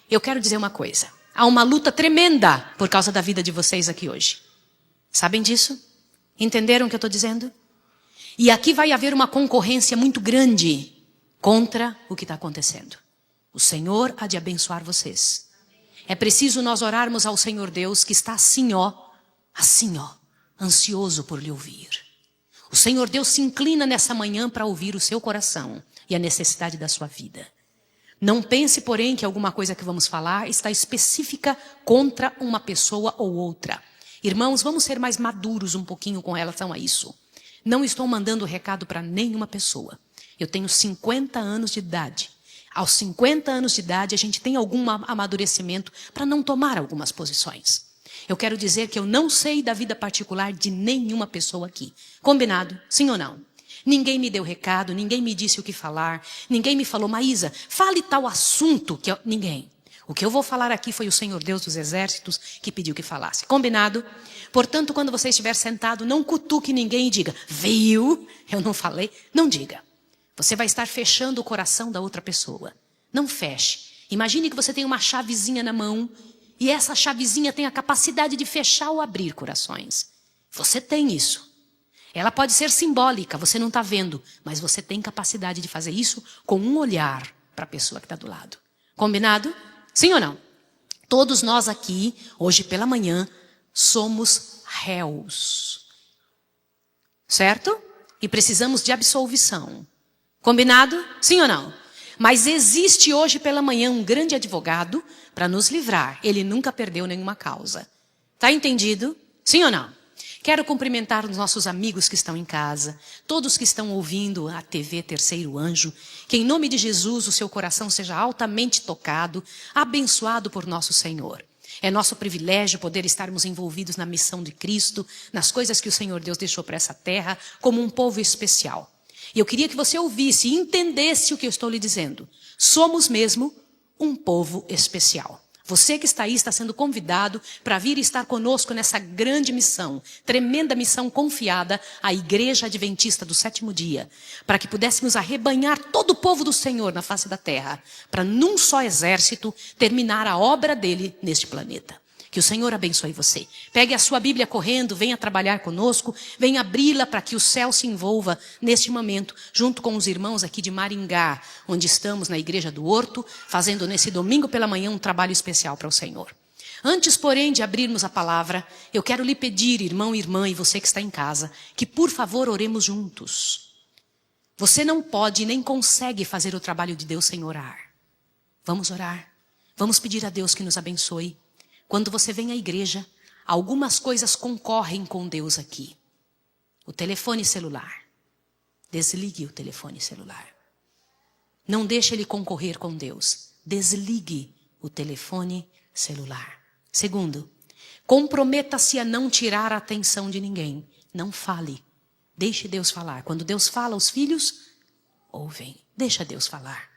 Eu quero dizer uma coisa. Há uma luta tremenda por causa da vida de vocês aqui hoje. Sabem disso? Entenderam o que eu estou dizendo? E aqui vai haver uma concorrência muito grande contra o que está acontecendo. O Senhor há de abençoar vocês. É preciso nós orarmos ao Senhor Deus que está assim, ansioso por lhe ouvir. O Senhor Deus se inclina nessa manhã para ouvir o seu coração e a necessidade da sua vida. Não pense, porém, que alguma coisa que vamos falar está específica contra uma pessoa ou outra. Irmãos, vamos ser mais maduros um pouquinho com relação a isso. Não estou mandando recado para nenhuma pessoa. Eu tenho 50 anos de idade. Aos 50 anos de idade, a gente tem algum amadurecimento para não tomar algumas posições. Eu quero dizer que eu não sei da vida particular de nenhuma pessoa aqui. Combinado? Sim ou não? Ninguém me deu recado, ninguém me disse o que falar, ninguém me falou, Maísa, fale tal assunto. Ninguém. O que eu vou falar aqui foi o Senhor Deus dos Exércitos que pediu que falasse. Combinado? Portanto, quando você estiver sentado, não cutuque ninguém e diga, viu? Eu não falei. Não diga. Você vai estar fechando o coração da outra pessoa. Não feche. Imagine que você tem uma chavezinha na mão e essa chavezinha tem a capacidade de fechar ou abrir corações. Você tem isso. Ela pode ser simbólica, você não está vendo, mas você tem capacidade de fazer isso com um olhar para a pessoa que está do lado. Combinado? Sim ou não? Todos nós aqui, hoje pela manhã, somos réus. Certo? E precisamos de absolvição. Combinado? Sim ou não? Mas existe hoje pela manhã um grande advogado para nos livrar. Ele nunca perdeu nenhuma causa. Está entendido? Sim ou não? Quero cumprimentar os nossos amigos que estão em casa, todos que estão ouvindo a TV Terceiro Anjo, que em nome de Jesus o seu coração seja altamente tocado, abençoado por nosso Senhor. É nosso privilégio poder estarmos envolvidos na missão de Cristo, nas coisas que o Senhor Deus deixou para essa terra, como um povo especial. E eu queria que você ouvisse e entendesse o que eu estou lhe dizendo. Somos mesmo um povo especial. Você que está aí está sendo convidado para vir estar conosco nessa grande missão, tremenda missão confiada à Igreja Adventista do Sétimo Dia, para que pudéssemos arrebanhar todo o povo do Senhor na face da terra, para num só exército terminar a obra dele neste planeta. Que o Senhor abençoe você. Pegue a sua Bíblia correndo, venha trabalhar conosco, venha abri-la para que o céu se envolva neste momento, junto com os irmãos aqui de Maringá, onde estamos na Igreja do Horto, fazendo nesse domingo pela manhã um trabalho especial para o Senhor. Antes, porém, de abrirmos a palavra, eu quero lhe pedir, irmão e irmã, e você que está em casa, que por favor oremos juntos. Você não pode nem consegue fazer o trabalho de Deus sem orar. Vamos orar. Vamos pedir a Deus que nos abençoe. Quando você vem à igreja, algumas coisas concorrem com Deus aqui. O telefone celular. Desligue o telefone celular. Não deixe ele concorrer com Deus. Desligue o telefone celular. Segundo, comprometa-se a não tirar a atenção de ninguém. Não fale. Deixe Deus falar. Quando Deus fala, os filhos ouvem. Deixa Deus falar.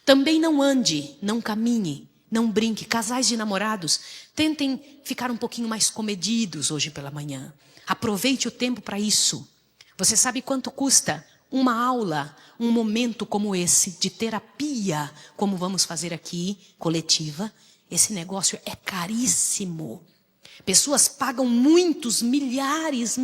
Também não ande, não caminhe. Não brinque, casais de namorados, tentem ficar um pouquinho mais comedidos hoje pela manhã. Aproveite o tempo para isso. Você sabe quanto custa uma aula, um momento como esse, de terapia, como vamos fazer aqui, coletiva? Esse negócio é caríssimo. Pessoas pagam muitos, milhares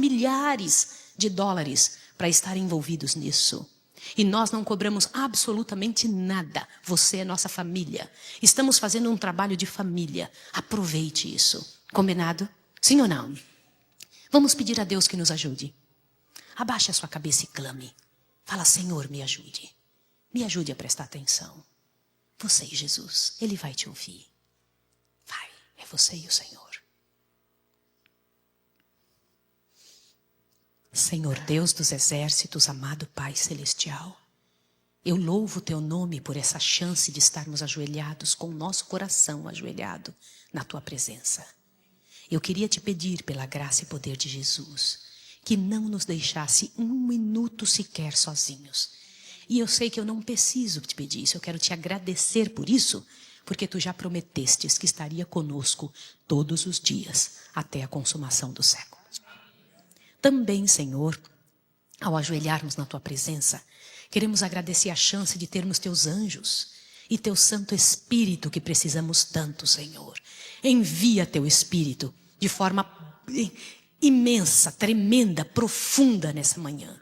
de dólares para estar envolvidos nisso. E nós não cobramos absolutamente nada. Você é nossa família. Estamos fazendo um trabalho de família. Aproveite isso. Combinado? Sim ou não? Vamos pedir a Deus que nos ajude. Abaixe a sua cabeça e clame. Fala, Senhor, me ajude. Me ajude a prestar atenção. Você e Jesus, Ele vai te ouvir. Vai, é você e o Senhor. Senhor Deus dos Exércitos, amado Pai Celestial, eu louvo o Teu nome por essa chance de estarmos ajoelhados, com o nosso coração ajoelhado na Tua presença. Eu queria te pedir, pela graça e poder de Jesus, que não nos deixasse um minuto sequer sozinhos. E eu sei que eu não preciso te pedir isso, eu quero te agradecer por isso, porque Tu já prometestes que estaria conosco todos os dias, até a consumação do século. Também, Senhor, ao ajoelharmos na Tua presença, queremos agradecer a chance de termos Teus anjos, e teu Santo Espírito que precisamos tanto, Senhor. Envia teu Espírito de forma imensa, tremenda, profunda nessa manhã.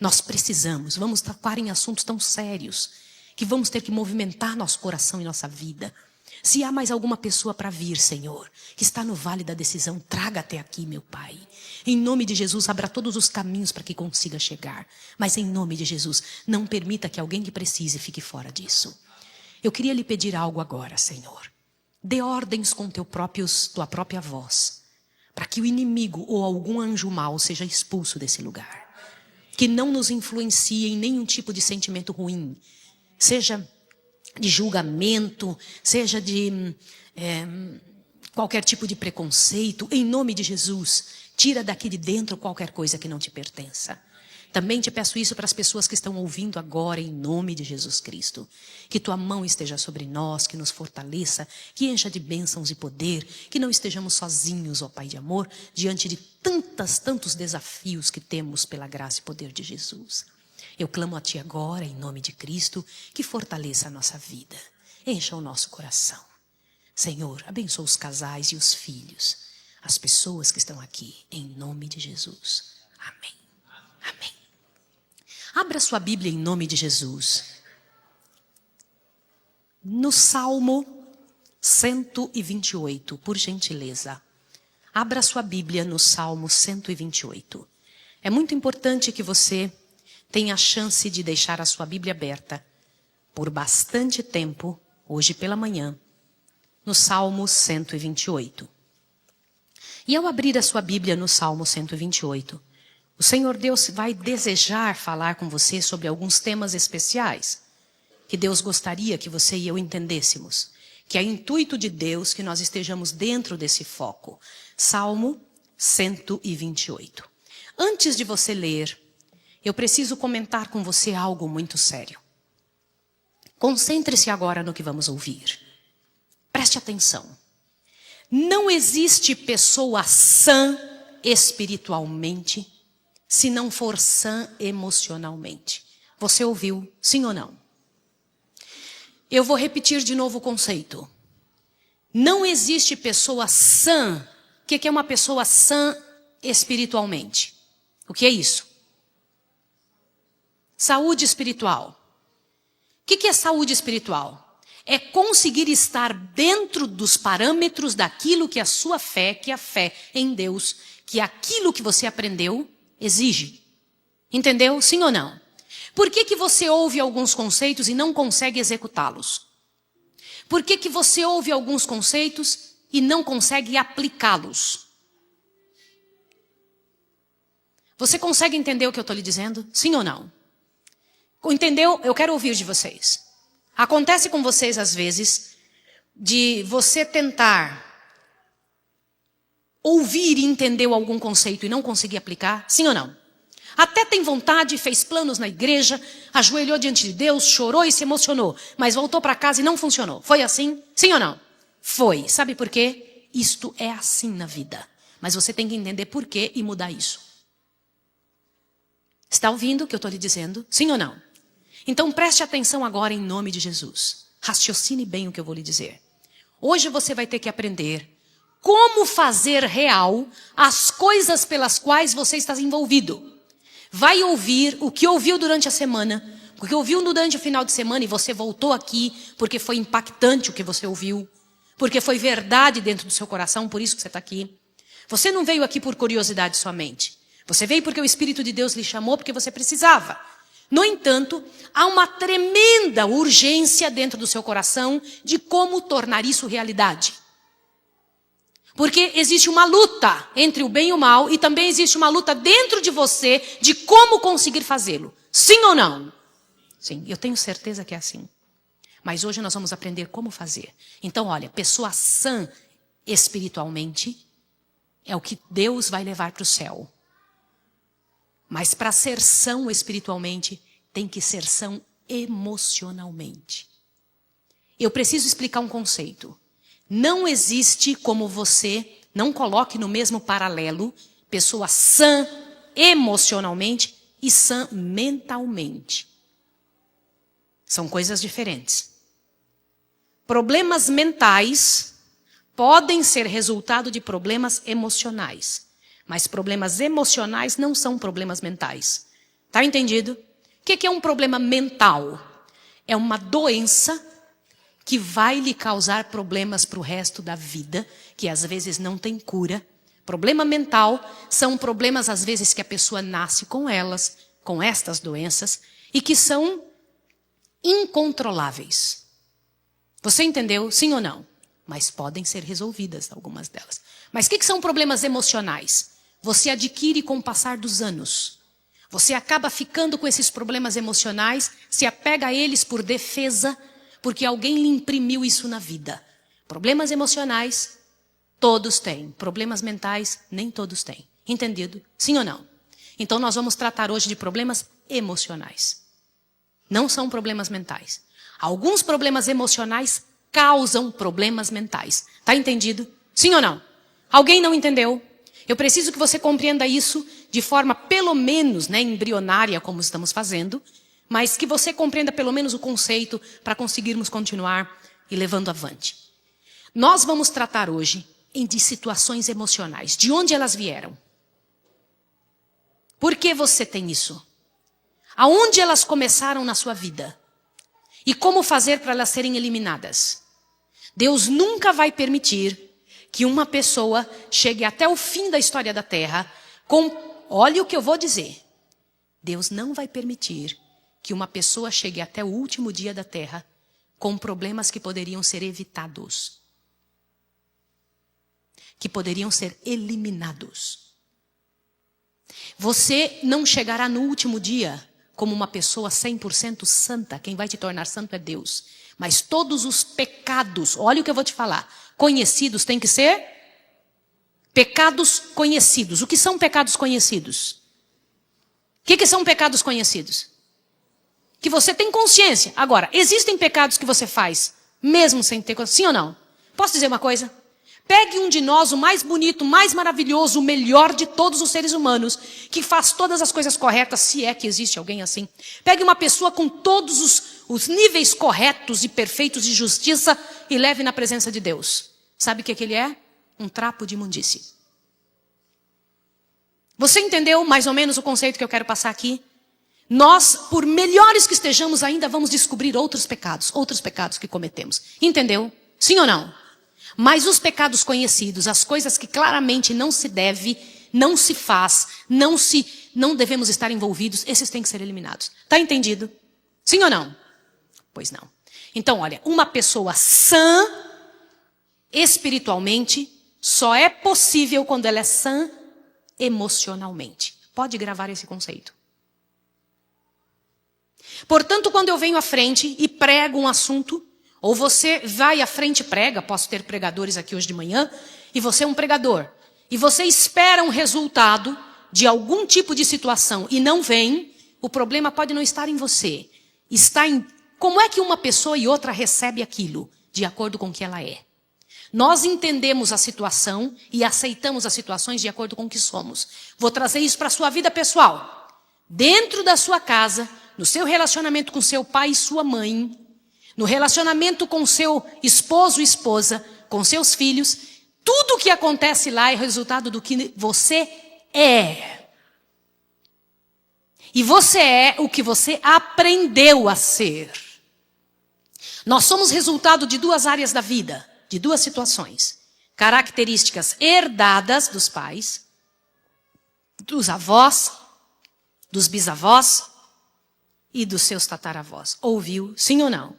Nós precisamos, vamos tocar em assuntos tão sérios que vamos ter que movimentar nosso coração e nossa vida. Se há mais alguma pessoa para vir, Senhor, que está no vale da decisão, traga até aqui, meu Pai. Em nome de Jesus, abra todos os caminhos para que consiga chegar. Mas em nome de Jesus, não permita que alguém que precise fique fora disso. Eu queria lhe pedir algo agora, Senhor. Dê ordens com tua própria voz, para que o inimigo ou algum anjo mau seja expulso desse lugar. Que não nos influencie em nenhum tipo de sentimento ruim, seja de julgamento, seja de qualquer tipo de preconceito. Em nome de Jesus, tira daqui de dentro qualquer coisa que não te pertença. Também te peço isso para as pessoas que estão ouvindo agora, em nome de Jesus Cristo. Que tua mão esteja sobre nós, que nos fortaleça, que encha de bênçãos e poder, que não estejamos sozinhos, ó Pai de amor, diante de tantos desafios que temos pela graça e poder de Jesus. Eu clamo a Ti agora, em nome de Cristo, que fortaleça a nossa vida, encha o nosso coração. Senhor, abençoa os casais e os filhos, as pessoas que estão aqui, em nome de Jesus. Amém. Amém. Abra sua Bíblia em nome de Jesus. No Salmo 128, por gentileza. Abra sua Bíblia no Salmo 128. É muito importante que você tenha a chance de deixar a sua Bíblia aberta por bastante tempo, hoje pela manhã, no Salmo 128. E ao abrir a sua Bíblia no Salmo 128, o Senhor Deus vai desejar falar com você sobre alguns temas especiais que Deus gostaria que você e eu entendêssemos, que é intuito de Deus que nós estejamos dentro desse foco. Salmo 128. Antes de você ler, eu preciso comentar com você algo muito sério. Concentre-se agora no que vamos ouvir. Preste atenção. Não existe pessoa sã espiritualmente se não for sã emocionalmente. Você ouviu, sim ou não? Eu vou repetir de novo o conceito. Não existe pessoa sã. O que é uma pessoa sã espiritualmente? O que é isso? Saúde espiritual. O que é saúde espiritual? É conseguir estar dentro dos parâmetros daquilo que a sua fé, que a fé em Deus, que aquilo que você aprendeu, exige. Entendeu? Sim ou não? Por que você ouve alguns conceitos e não consegue executá-los? Por que você ouve alguns conceitos e não consegue aplicá-los? Você consegue entender o que eu estou lhe dizendo? Sim ou não? Entendeu? Eu quero ouvir de vocês. Acontece com vocês às vezes de você tentar ouvir e entender algum conceito e não conseguir aplicar? Sim ou não? Até tem vontade, fez planos na igreja, ajoelhou diante de Deus, chorou e se emocionou, mas voltou para casa e não funcionou. Foi assim? Sim ou não? Foi. Sabe por quê? Isto é assim na vida. Mas você tem que entender por quê e mudar isso. Está ouvindo o que eu estou lhe dizendo? Sim ou não? Então preste atenção agora em nome de Jesus. Raciocine bem o que eu vou lhe dizer. Hoje você vai ter que aprender como fazer real as coisas pelas quais você está envolvido. Vai ouvir o que ouviu durante a semana, o que ouviu durante o final de semana e você voltou aqui porque foi impactante o que você ouviu, porque foi verdade dentro do seu coração, por isso que você está aqui. Você não veio aqui por curiosidade somente. Você veio porque o Espírito de Deus lhe chamou porque você precisava. No entanto, há uma tremenda urgência dentro do seu coração de como tornar isso realidade. Porque existe uma luta entre o bem e o mal e também existe uma luta dentro de você de como conseguir fazê-lo. Sim ou não? Sim, eu tenho certeza que é assim. Mas hoje nós vamos aprender como fazer. Então, olha, pessoa sã espiritualmente é o que Deus vai levar para o céu. Mas para ser são espiritualmente, tem que ser são emocionalmente. Eu preciso explicar um conceito. Não existe como você, não coloque no mesmo paralelo, pessoa sã emocionalmente e sã mentalmente. São coisas diferentes. problemas mentais podem ser resultado de problemas emocionais. Mas problemas emocionais não são problemas mentais. Tá entendido? O que é um problema mental? É uma doença que vai lhe causar problemas para o resto da vida, que às vezes não tem cura. Problema mental são problemas, às vezes, que a pessoa nasce com elas, com estas doenças, e que são incontroláveis. Você entendeu? Sim ou não? Mas podem ser resolvidas, algumas delas. Mas o que são problemas emocionais? Você adquire com o passar dos anos. Você acaba ficando com esses problemas emocionais, se apega a eles por defesa, porque alguém lhe imprimiu isso na vida. Problemas emocionais, todos têm. Problemas mentais, nem todos têm. Entendido? Sim ou não? Então nós vamos tratar hoje de problemas emocionais. Não são problemas mentais. Alguns problemas emocionais causam problemas mentais. Tá entendido? Sim ou não? Alguém não entendeu? Eu preciso que você compreenda isso de forma pelo menos, embrionária, como estamos fazendo, mas que você compreenda pelo menos o conceito para conseguirmos continuar e levando avante. Nós vamos tratar hoje de situações emocionais. De onde elas vieram? Por que você tem isso? Aonde elas começaram na sua vida? E como fazer para elas serem eliminadas? Deus nunca vai permitir que uma pessoa chegue até o fim da história da Terra com... Olha o que eu vou dizer. Deus não vai permitir que uma pessoa chegue até o último dia da Terra com problemas que poderiam ser evitados. Que poderiam ser eliminados. Você não chegará no último dia como uma pessoa 100% santa. Quem vai te tornar santo é Deus. Mas todos os pecados, olha o que eu vou te falar, conhecidos têm que ser pecados conhecidos. O que são pecados conhecidos? O que são pecados conhecidos? Que você tem consciência. Agora, existem pecados que você faz mesmo sem ter consciência? Sim ou não? Posso dizer uma coisa? Pegue um de nós, o mais bonito, o mais maravilhoso, o melhor de todos os seres humanos, que faz todas as coisas corretas, se é que existe alguém assim. Pegue uma pessoa com todos os níveis corretos e perfeitos de justiça e leve na presença de Deus. Sabe o que ele é? Um trapo de imundície. Você entendeu mais ou menos o conceito que eu quero passar aqui? Nós, por melhores que estejamos, ainda vamos descobrir outros pecados que cometemos. Entendeu? Sim ou não? Mas os pecados conhecidos, as coisas que claramente não se deve, não se faz, não devemos estar envolvidos, esses têm que ser eliminados. Tá entendido? Sim ou não? Pois não. Então, olha, uma pessoa sã espiritualmente só é possível quando ela é sã emocionalmente. Pode gravar esse conceito. Portanto, quando eu venho à frente e prego um assunto, ou você vai à frente e prega, posso ter pregadores aqui hoje de manhã, e você é um pregador, e você espera um resultado de algum tipo de situação e não vem, o problema pode não estar em você. Está em como é que uma pessoa e outra recebe aquilo, de acordo com o que ela é. Nós entendemos a situação e aceitamos as situações de acordo com o que somos. Vou trazer isso para a sua vida pessoal. Dentro da sua casa, no seu relacionamento com seu pai e sua mãe, no relacionamento com seu esposo e esposa, com seus filhos, tudo o que acontece lá é resultado do que você é. E você é o que você aprendeu a ser. Nós somos resultado de duas áreas da vida, de duas situações. Características herdadas dos pais, dos avós, dos bisavós e dos seus tataravós. Ouviu? Sim ou não?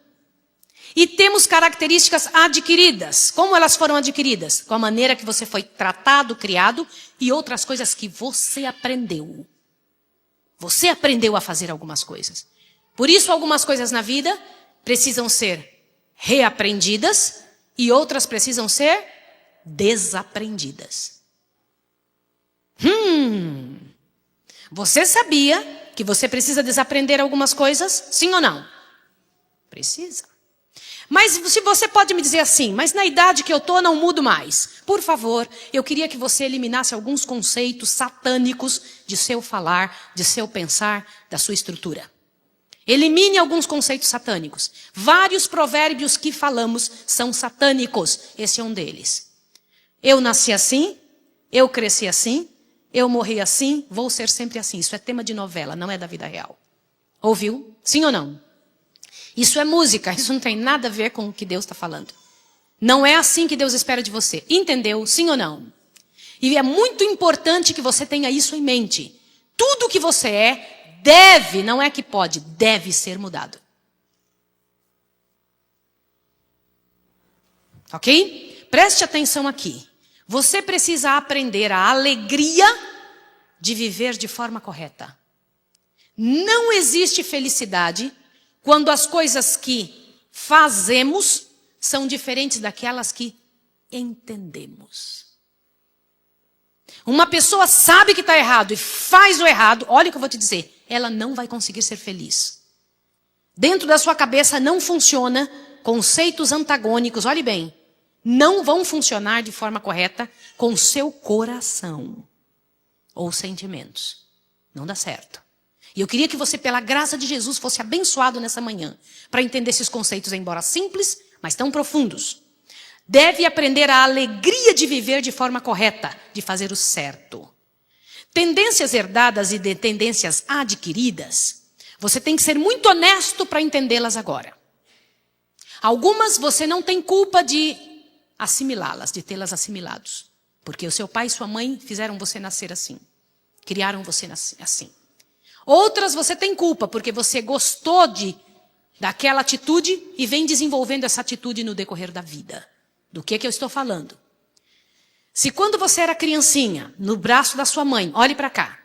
E temos características adquiridas. Como elas foram adquiridas? Com a maneira que você foi tratado, criado e outras coisas que você aprendeu. Você aprendeu a fazer algumas coisas. Por isso, algumas coisas na vida precisam ser reaprendidas e outras precisam ser desaprendidas. Você sabia que você precisa desaprender algumas coisas? Sim ou não? Precisa. Mas se você pode me dizer assim, mas na idade que eu estou não mudo mais. Por favor, eu queria que você eliminasse alguns conceitos satânicos de seu falar, de seu pensar, da sua estrutura. Elimine alguns conceitos satânicos. Vários provérbios que falamos são satânicos. Esse é um deles. Eu nasci assim, eu cresci assim, eu morri assim, vou ser sempre assim. Isso é tema de novela, não é da vida real. Ouviu? Sim ou não? Isso é música, isso não tem nada a ver com o que Deus está falando. Não é assim que Deus espera de você. Entendeu? Sim ou não? E é muito importante que você tenha isso em mente. Tudo que você é, deve, não é que pode, deve ser mudado. Ok? Preste atenção aqui. Você precisa aprender a alegria de viver de forma correta. Não existe felicidade quando as coisas que fazemos são diferentes daquelas que entendemos. Uma pessoa sabe que está errado e faz o errado, olha o que eu vou te dizer, ela não vai conseguir ser feliz. Dentro da sua cabeça não funciona conceitos antagônicos, olhe bem, não vão funcionar de forma correta com o seu coração ou sentimentos. Não dá certo. E eu queria que você, pela graça de Jesus, fosse abençoado nessa manhã para entender esses conceitos, embora simples, mas tão profundos. Deve aprender a alegria de viver de forma correta, de fazer o certo. Tendências herdadas e de tendências adquiridas, você tem que ser muito honesto para entendê-las agora. Algumas você não tem culpa de assimilá-las, de tê-las assimilados. Porque o seu pai e sua mãe fizeram você nascer assim. Criaram você assim. Outras você tem culpa, porque você gostou daquela atitude e vem desenvolvendo essa atitude no decorrer da vida. Do que eu estou falando? Se quando você era criancinha, no braço da sua mãe, olhe para cá,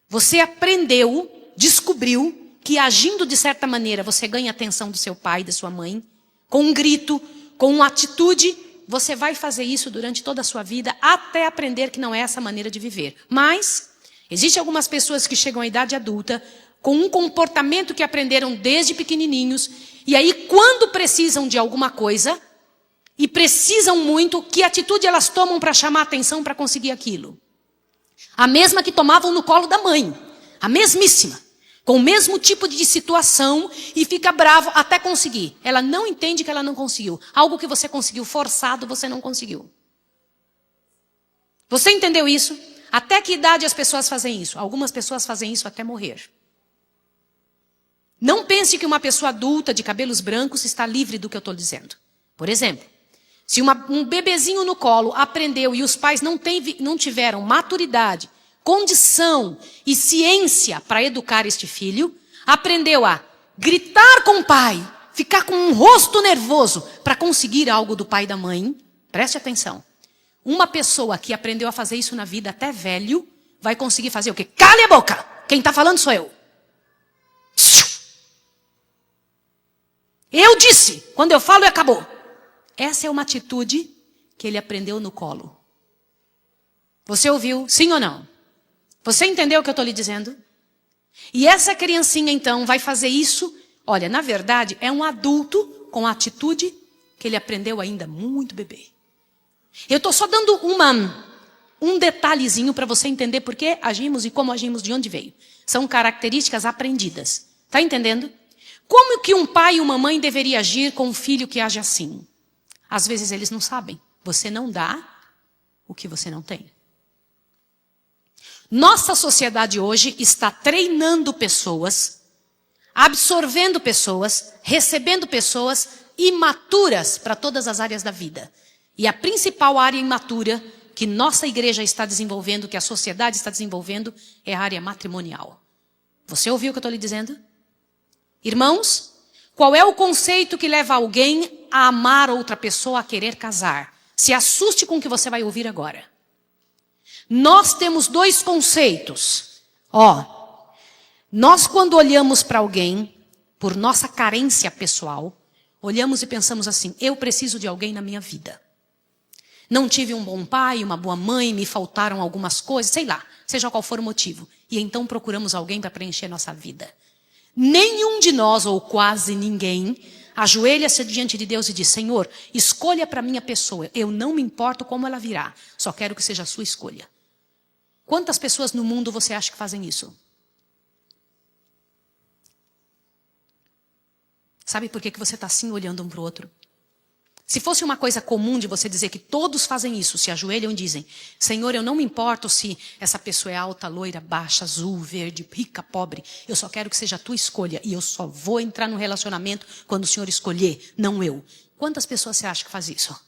você aprendeu, descobriu que agindo de certa maneira você ganha a atenção do seu pai e da sua mãe, com um grito, com uma atitude, você vai fazer isso durante toda a sua vida até aprender que não é essa maneira de viver. Mas existem algumas pessoas que chegam à idade adulta com um comportamento que aprenderam desde pequenininhos e aí quando precisam de alguma coisa e precisam muito, que atitude elas tomam para chamar a atenção para conseguir aquilo? A mesma que tomavam no colo da mãe. A mesmíssima. Com o mesmo tipo de situação e fica bravo até conseguir. Ela não entende que ela não conseguiu. Algo que você conseguiu forçado, você não conseguiu. Você entendeu isso? Até que idade as pessoas fazem isso? Algumas pessoas fazem isso até morrer. Não pense que uma pessoa adulta de cabelos brancos está livre do que eu estou dizendo. Por exemplo, se um bebezinho no colo aprendeu e os pais não tiveram maturidade, condição e ciência para educar este filho, aprendeu a gritar com o pai, ficar com um rosto nervoso para conseguir algo do pai e da mãe, preste atenção. Uma pessoa que aprendeu a fazer isso na vida até velho, vai conseguir fazer o quê? Cale a boca! Quem está falando sou eu. Eu disse, quando eu falo, acabou. Essa é uma atitude que ele aprendeu no colo. Você ouviu? Sim ou não? Você entendeu o que eu estou lhe dizendo? E essa criancinha, então, vai fazer isso. Olha, na verdade, é um adulto com a atitude que ele aprendeu ainda muito bebê. Eu estou só dando um detalhezinho para você entender por que agimos e como agimos, de onde veio. São características aprendidas. Está entendendo? Como que um pai e uma mãe deveriam agir com um filho que age assim? Às vezes eles não sabem. Você não dá o que você não tem. Nossa sociedade hoje está treinando pessoas, absorvendo pessoas, recebendo pessoas imaturas para todas as áreas da vida. E a principal área imatura que nossa igreja está desenvolvendo, que a sociedade está desenvolvendo, é a área matrimonial. Você ouviu o que eu estou lhe dizendo? Irmãos, qual é o conceito que leva alguém a amar outra pessoa, a querer casar? Se assuste com o que você vai ouvir agora. Nós temos dois conceitos. Nós quando olhamos para alguém, por nossa carência pessoal, olhamos e pensamos assim, eu preciso de alguém na minha vida. Não tive um bom pai, uma boa mãe, me faltaram algumas coisas, sei lá, seja qual for o motivo. E então procuramos alguém para preencher nossa vida. Nenhum de nós, ou quase ninguém, ajoelha-se diante de Deus e diz, Senhor, escolha para mim a pessoa. Eu não me importo como ela virá, só quero que seja a sua escolha. Quantas pessoas no mundo você acha que fazem isso? Sabe por que você está assim olhando um para o outro? Se fosse uma coisa comum de você dizer que todos fazem isso, se ajoelham e dizem: Senhor, eu não me importo se essa pessoa é alta, loira, baixa, azul, verde, rica, pobre. Eu só quero que seja a tua escolha. E eu só vou entrar no relacionamento quando o Senhor escolher, não eu. Quantas pessoas você acha que faz isso?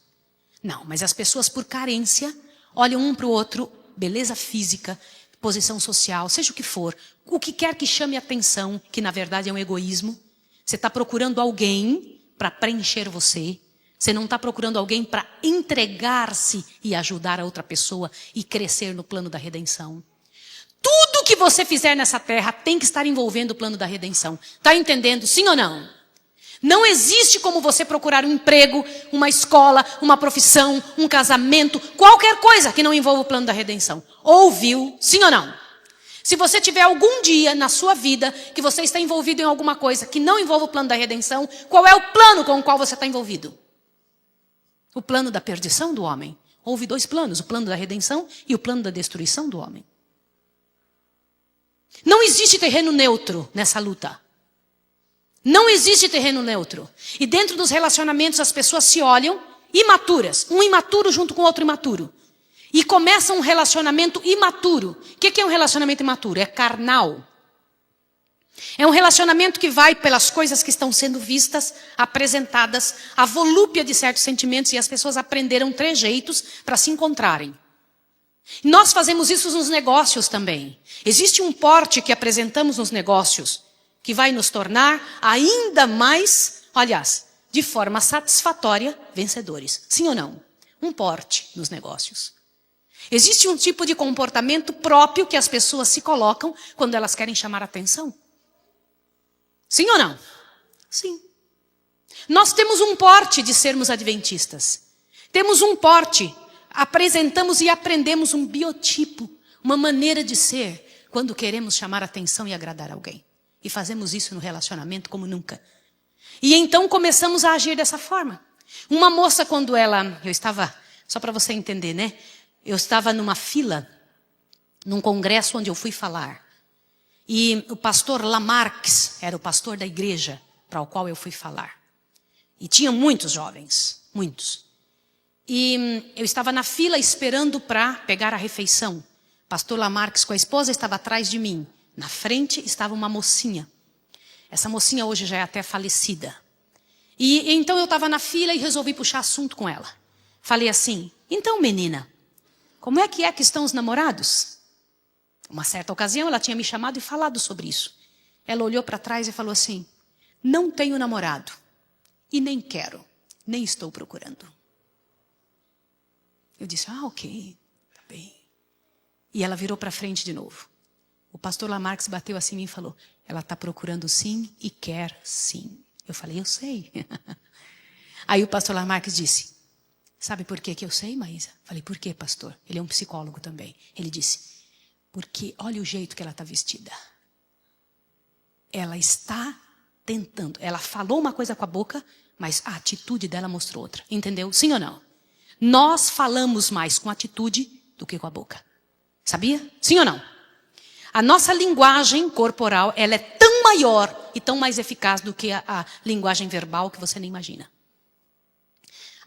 Não, mas as pessoas por carência olham um para o outro, beleza física, posição social, seja o que for. O que quer que chame atenção, que na verdade é um egoísmo. Você está procurando alguém para preencher você. Você não está procurando alguém para entregar-se e ajudar a outra pessoa e crescer no plano da redenção. Tudo que você fizer nessa terra tem que estar envolvendo o plano da redenção. Está entendendo? Sim ou não? Não existe como você procurar um emprego, uma escola, uma profissão, um casamento, qualquer coisa que não envolva o plano da redenção. Ouviu? Sim ou não? Se você tiver algum dia na sua vida que você está envolvido em alguma coisa que não envolva o plano da redenção, qual é o plano com o qual você está envolvido? O plano da perdição do homem. Houve dois planos, o plano da redenção e o plano da destruição do homem. Não existe terreno neutro nessa luta. Não existe terreno neutro. E dentro dos relacionamentos as pessoas se olham imaturas. Um imaturo junto com outro imaturo. E começa um relacionamento imaturo. O que é um relacionamento imaturo? É carnal. É um relacionamento que vai pelas coisas que estão sendo vistas, apresentadas, a volúpia de certos sentimentos, e as pessoas aprenderam trejeitos para se encontrarem. Nós fazemos isso nos negócios também. Existe um porte que apresentamos nos negócios, que vai nos tornar ainda mais, aliás, de forma satisfatória, vencedores. Sim ou não? Um porte nos negócios. Existe um tipo de comportamento próprio que as pessoas se colocam quando elas querem chamar atenção. Sim ou não? Sim. Nós temos um porte de sermos adventistas. Temos um porte. Apresentamos e aprendemos um biotipo, uma maneira de ser, quando queremos chamar atenção e agradar alguém. E fazemos isso no relacionamento como nunca. E então começamos a agir dessa forma. Uma moça, quando eu estava, só para você entender, né? Eu estava numa fila, num congresso onde eu fui falar. E o pastor Lamarques era o pastor da igreja para o qual eu fui falar. E tinha muitos jovens, muitos. E eu estava na fila esperando para pegar a refeição. Pastor Lamarques com a esposa estava atrás de mim. Na frente estava uma mocinha. Essa mocinha hoje já é até falecida. E então eu estava na fila e resolvi puxar assunto com ela. Falei assim: então menina, como é que estão os namorados? Uma certa ocasião ela tinha me chamado e falado sobre isso. Ela olhou para trás e falou assim: não tenho namorado. E nem quero. Nem estou procurando. Eu disse: ok, tá bem. E ela virou para frente de novo. O pastor Lamarques bateu assim em mim e falou: ela está procurando sim e quer sim. Eu falei: eu sei. Aí o pastor Lamarques disse: sabe por que eu sei, Maísa? Falei: por quê, pastor? Ele é um psicólogo também. Ele disse: porque olha o jeito que ela está vestida. Ela está tentando. Ela falou uma coisa com a boca, mas a atitude dela mostrou outra. Entendeu? Sim ou não? Nós falamos mais com atitude do que com a boca. Sabia? Sim ou não? A nossa linguagem corporal, ela é tão maior e tão mais eficaz do que a linguagem verbal que você nem imagina.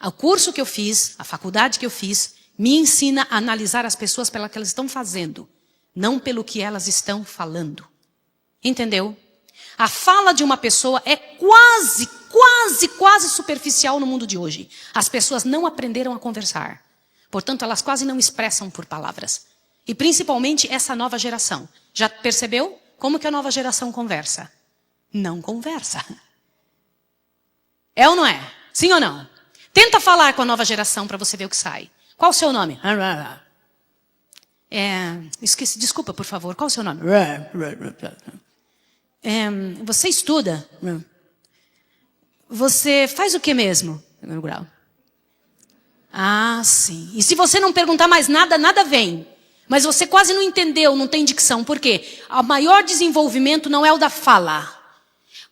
O curso que eu fiz, a faculdade que eu fiz, me ensina a analisar as pessoas pelo que elas estão fazendo, não pelo que elas estão falando. Entendeu? A fala de uma pessoa é quase superficial no mundo de hoje. As pessoas não aprenderam a conversar. Portanto, elas quase não expressam por palavras. E principalmente essa nova geração. Já percebeu como que a nova geração conversa? Não conversa. É ou não é? Sim ou não? Tenta falar com a nova geração para você ver o que sai. Qual o seu nome? Esqueci, desculpa, por favor. Qual o seu nome? Você estuda? Você faz o que mesmo? Primeiro grau. Ah, sim. E se você não perguntar mais nada, nada vem. Mas você quase não entendeu, não tem dicção. Por quê? O maior desenvolvimento não é o da fala.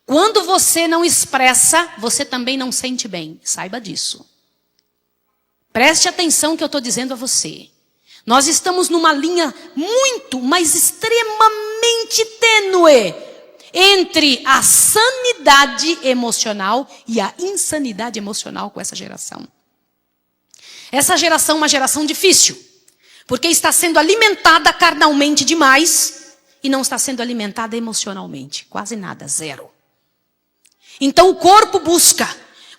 Quando você não expressa, você também não sente bem. Saiba disso. Preste atenção que eu estou dizendo a você. Nós estamos numa linha muito, mas extremamente tênue entre a sanidade emocional e a insanidade emocional com essa geração. Essa geração é uma geração difícil, porque está sendo alimentada carnalmente demais e não está sendo alimentada emocionalmente. Quase nada, zero. Então o corpo busca.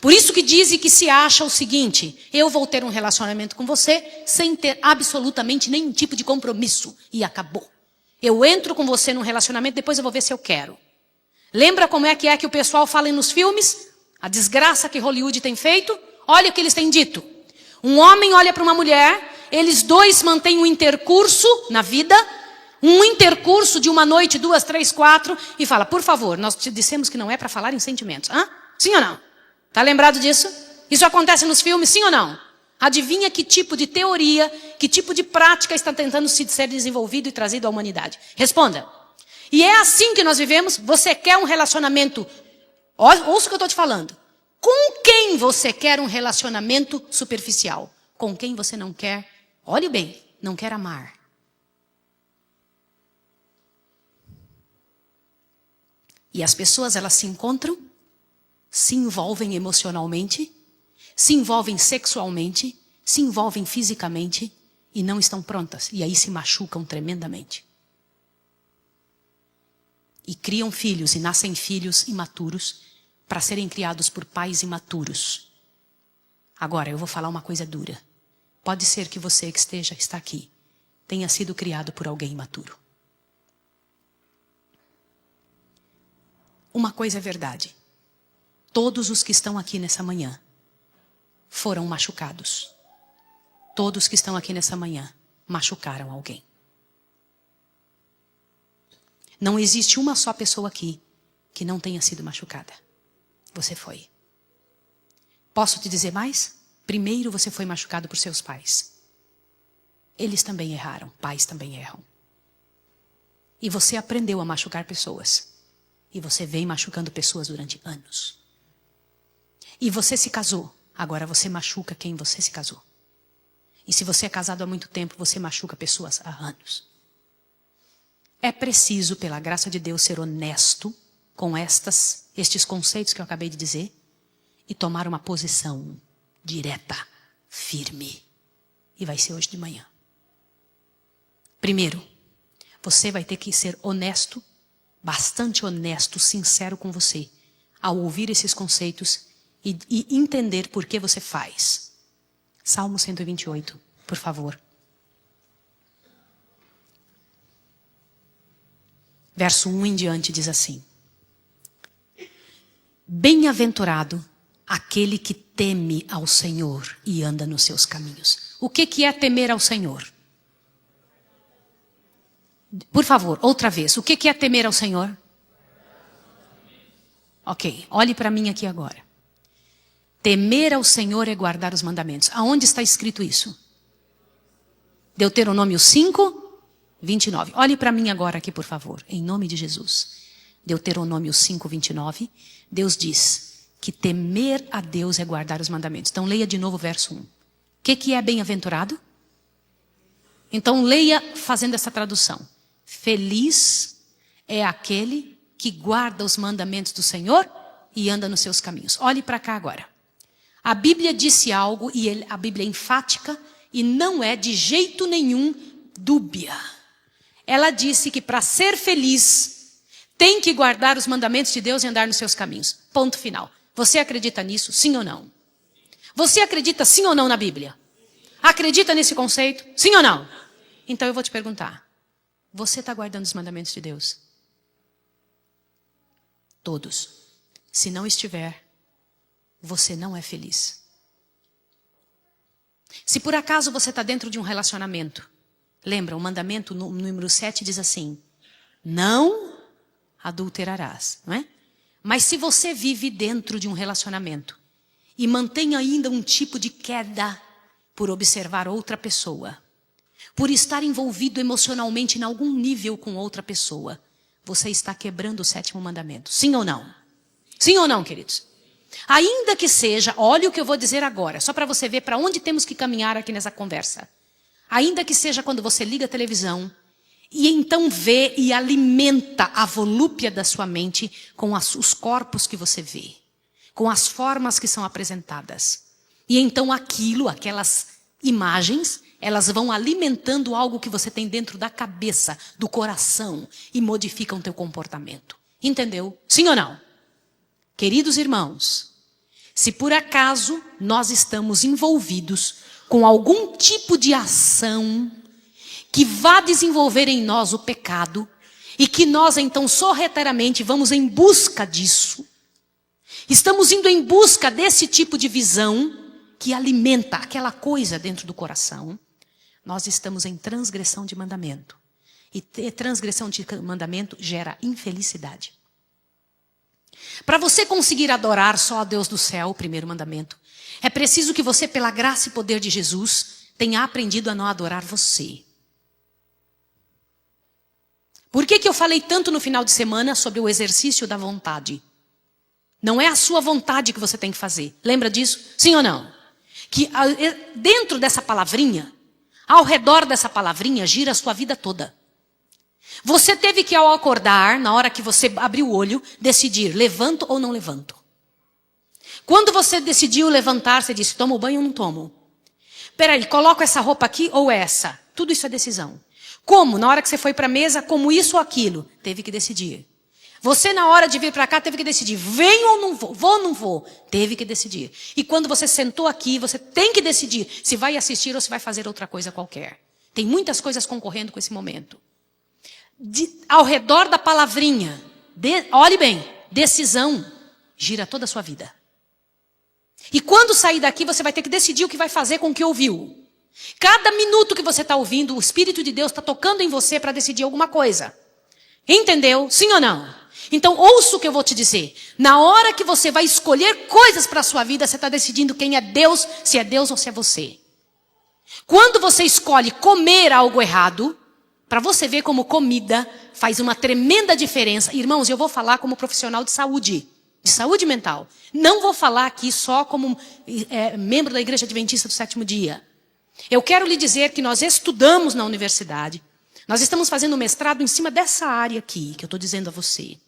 Por isso que dizem que se acha o seguinte: eu vou ter um relacionamento com você sem ter absolutamente nenhum tipo de compromisso. E acabou. Eu entro com você num relacionamento, depois eu vou ver se eu quero. Lembra como é que o pessoal fala nos filmes? A desgraça que Hollywood tem feito? Olha o que eles têm dito. Um homem olha para uma mulher, eles dois mantêm um intercurso na vida, um intercurso de uma noite, 2, 3, 4, e fala: por favor, nós te dissemos que não é para falar em sentimentos. Hã? Sim ou não? Tá lembrado disso? Isso acontece nos filmes, sim ou não? Adivinha que tipo de teoria, que tipo de prática está tentando ser desenvolvido e trazido à humanidade? Responda. E é assim que nós vivemos. Você quer um relacionamento? Ouça o que eu estou te falando. Com quem você quer um relacionamento superficial? Com quem você não quer? Olhe bem, não quer amar. E as pessoas, elas se encontram, se envolvem emocionalmente, se envolvem sexualmente, se envolvem fisicamente e não estão prontas. E aí se machucam tremendamente. E criam filhos e nascem filhos imaturos para serem criados por pais imaturos. Agora, eu vou falar uma coisa dura. Pode ser que você que está aqui tenha sido criado por alguém imaturo. Uma coisa é verdade. Todos os que estão aqui nessa manhã foram machucados. Todos que estão aqui nessa manhã machucaram alguém. Não existe uma só pessoa aqui que não tenha sido machucada. Você foi. Posso te dizer mais? Primeiro você foi machucado por seus pais. Eles também erraram, pais também erram. E você aprendeu a machucar pessoas. E você vem machucando pessoas durante anos. E você se casou. Agora você machuca quem você se casou. E se você é casado há muito tempo, você machuca pessoas há anos. É preciso, pela graça de Deus, ser honesto com estes conceitos que eu acabei de dizer e tomar uma posição direta, firme. E vai ser hoje de manhã. Primeiro, você vai ter que ser honesto, bastante honesto, sincero com você, ao ouvir esses conceitos e entender por que você faz. Salmo 128, por favor. Verso 1 em diante diz assim: bem-aventurado aquele que teme ao Senhor e anda nos seus caminhos. O que é temer ao Senhor? Por favor, outra vez. O que é temer ao Senhor? Ok, olhe para mim aqui agora. Temer ao Senhor é guardar os mandamentos. Aonde está escrito isso? Deuteronômio 5, 29. Olhe para mim agora aqui, por favor, em nome de Jesus. Deuteronômio 5, 29. Deus diz que temer a Deus é guardar os mandamentos. Então leia de novo o verso 1. O que é bem-aventurado? Então leia fazendo essa tradução. Feliz é aquele que guarda os mandamentos do Senhor e anda nos seus caminhos. Olhe para cá agora. A Bíblia disse algo, e a Bíblia é enfática, e não é de jeito nenhum dúbia. Ela disse que para ser feliz, tem que guardar os mandamentos de Deus e andar nos seus caminhos. Ponto final. Você acredita nisso, sim ou não? Você acredita sim ou não na Bíblia? Acredita nesse conceito, sim ou não? Então eu vou te perguntar. Você está guardando os mandamentos de Deus? Todos. Se não estiver, você não é feliz. Se por acaso você está dentro de um relacionamento, lembra, o mandamento número 7 diz assim: não adulterarás, não é? Mas se você vive dentro de um relacionamento e mantém ainda um tipo de queda por observar outra pessoa, por estar envolvido emocionalmente em algum nível com outra pessoa, você está quebrando o 7º mandamento. Sim ou não? Sim ou não, queridos? Ainda que seja, olha o que eu vou dizer agora, só para você ver para onde temos que caminhar aqui nessa conversa. Ainda que seja quando você liga a televisão E então vê e alimenta a volúpia da sua mente com os corpos que você vê, com as formas que são apresentadas. E então aquelas imagens, elas vão alimentando algo que você tem dentro da cabeça, do coração, e modificam o teu comportamento. Entendeu? Sim ou não? Queridos irmãos, se por acaso nós estamos envolvidos com algum tipo de ação que vá desenvolver em nós o pecado, e que nós então sorrateiramente vamos em busca disso, estamos indo em busca desse tipo de visão que alimenta aquela coisa dentro do coração, nós estamos em transgressão de mandamento. E transgressão de mandamento gera infelicidade. Para você conseguir adorar só a Deus do céu, o primeiro mandamento, é preciso que você, pela graça e poder de Jesus, tenha aprendido a não adorar você. Por que eu falei tanto no final de semana sobre o exercício da vontade? Não é a sua vontade que você tem que fazer. Lembra disso? Sim ou não? Que dentro dessa palavrinha, ao redor dessa palavrinha, gira a sua vida toda. Você teve que, ao acordar, na hora que você abriu o olho, decidir, levanto ou não levanto. Quando você decidiu levantar, você disse, tomo banho ou não tomo? Peraí, coloco essa roupa aqui ou essa? Tudo isso é decisão. Como? Na hora que você foi para a mesa, como isso ou aquilo? Teve que decidir. Você, na hora de vir para cá, teve que decidir. Venho ou não vou? Vou ou não vou? Teve que decidir. E quando você sentou aqui, você tem que decidir se vai assistir ou se vai fazer outra coisa qualquer. Tem muitas coisas concorrendo com esse momento. Ao redor da palavrinha, olhe bem, decisão gira toda a sua vida. E quando sair daqui, você vai ter que decidir o que vai fazer com o que ouviu. Cada minuto que você está ouvindo, o Espírito de Deus está tocando em você para decidir alguma coisa. Entendeu? Sim ou não? Então ouça o que eu vou te dizer. Na hora que você vai escolher coisas para a sua vida, você está decidindo quem é Deus, se é Deus ou se é você. Quando você escolhe comer algo errado, para você ver como comida faz uma tremenda diferença. Irmãos, eu vou falar como profissional de saúde mental. Não vou falar aqui só como membro da Igreja Adventista do Sétimo Dia. Eu quero lhe dizer que nós estudamos na universidade. Nós estamos fazendo um mestrado em cima dessa área aqui, que eu estou dizendo a você.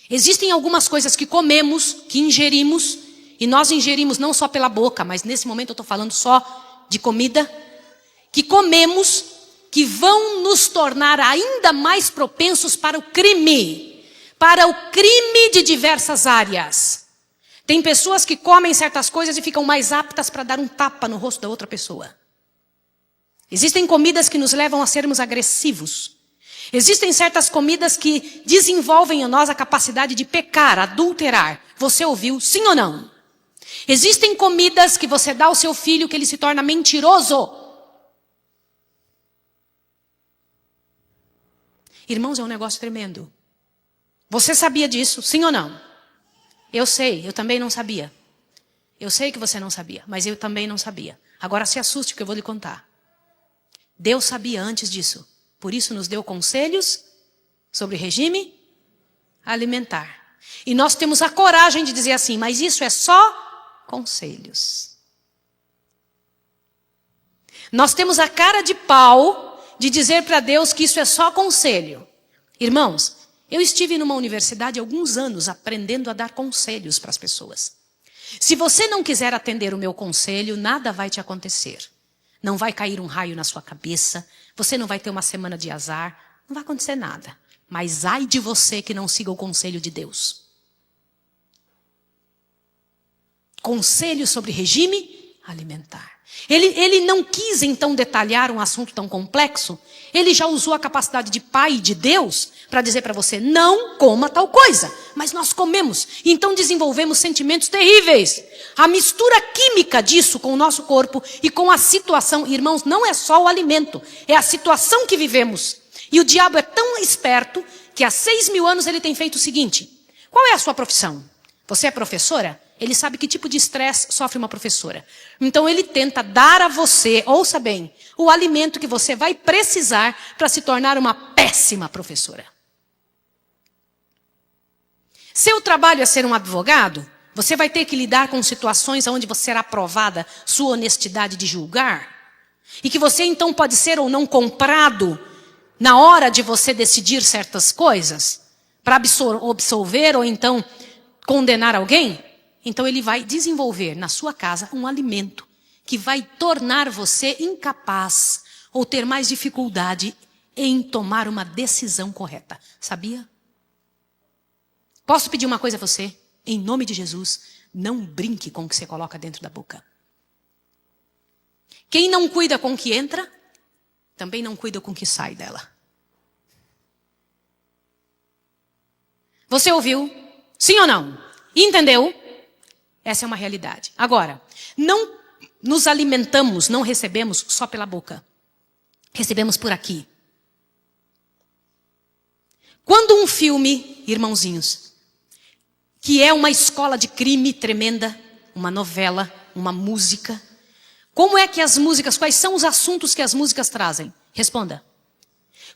Existem algumas coisas que comemos, que ingerimos, e nós ingerimos não só pela boca, mas nesse momento eu estou falando só de comida, que comemos, que vão nos tornar ainda mais propensos para o crime de diversas áreas. Tem pessoas que comem certas coisas e ficam mais aptas para dar um tapa no rosto da outra pessoa. Existem comidas que nos levam a sermos agressivos. Existem certas comidas que desenvolvem em nós a capacidade de pecar, adulterar. Você ouviu, sim ou não? Existem comidas que você dá ao seu filho que ele se torna mentiroso. Irmãos, é um negócio tremendo. Você sabia disso, sim ou não? Eu sei, eu também não sabia. Eu sei que você não sabia, mas eu também não sabia. Agora se assuste que eu vou lhe contar. Deus sabia antes disso. Por isso nos deu conselhos sobre regime alimentar. E nós temos a coragem de dizer assim, mas isso é só conselhos. Nós temos a cara de pau de dizer para Deus que isso é só conselho. Irmãos, eu estive numa universidade há alguns anos aprendendo a dar conselhos para as pessoas. Se você não quiser atender o meu conselho, nada vai te acontecer. Não vai cair um raio na sua cabeça, você não vai ter uma semana de azar, não vai acontecer nada. Mas ai de você que não siga o conselho de Deus. Conselho sobre regime alimentar. Ele não quis então detalhar um assunto tão complexo. Ele já usou a capacidade de pai de Deus para dizer para você, não coma tal coisa. Mas nós comemos. E então desenvolvemos sentimentos terríveis. A mistura química disso com o nosso corpo e com a situação. Irmãos, não é só o alimento. É a situação que vivemos. E o diabo é tão esperto que há 6.000 anos ele tem feito o seguinte. Qual é a sua profissão? Você é professora? Ele sabe que tipo de estresse sofre uma professora. Então ele tenta dar a você, ouça bem, o alimento que você vai precisar para se tornar uma péssima professora. Seu trabalho é ser um advogado? Você vai ter que lidar com situações onde você será provada sua honestidade de julgar. E que você então pode ser ou não comprado na hora de você decidir certas coisas, para absolver ou então condenar alguém, então ele vai desenvolver na sua casa um alimento que vai tornar você incapaz ou ter mais dificuldade em tomar uma decisão correta. Sabia? Posso pedir uma coisa a você? Em nome de Jesus, não brinque com o que você coloca dentro da boca. Quem não cuida com o que entra, também não cuida com o que sai dela. Você ouviu? Sim ou não? Entendeu? Essa é uma realidade. Agora, não nos alimentamos, não recebemos só pela boca. Recebemos por aqui. Quando um filme, irmãozinhos, que é uma escola de crime tremenda, uma novela, uma música, como é que as músicas, quais são os assuntos que as músicas trazem? Responda.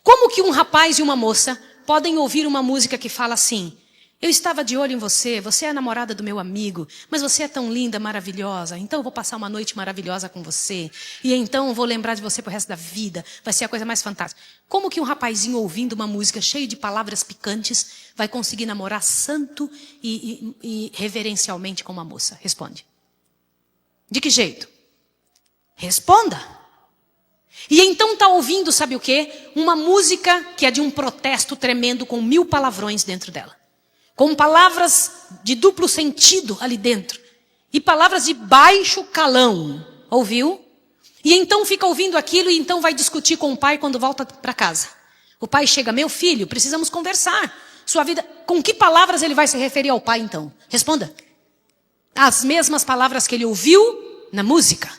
Como que um rapaz e uma moça podem ouvir uma música que fala assim: eu estava de olho em você, você é a namorada do meu amigo, mas você é tão linda, maravilhosa, então eu vou passar uma noite maravilhosa com você, e então eu vou lembrar de você pro resto da vida, vai ser a coisa mais fantástica. Como que um rapazinho ouvindo uma música cheia de palavras picantes vai conseguir namorar santo e reverencialmente com uma moça? Responde. De que jeito? Responda. E então está ouvindo, sabe o quê? Uma música que é de um protesto tremendo com 1000 palavrões dentro dela. Com palavras de duplo sentido ali dentro. E palavras de baixo calão. Ouviu? E então fica ouvindo aquilo e então vai discutir com o pai quando volta para casa. O pai chega: meu filho, precisamos conversar. Sua vida... Com que palavras ele vai se referir ao pai então? Responda. As mesmas palavras que ele ouviu na música.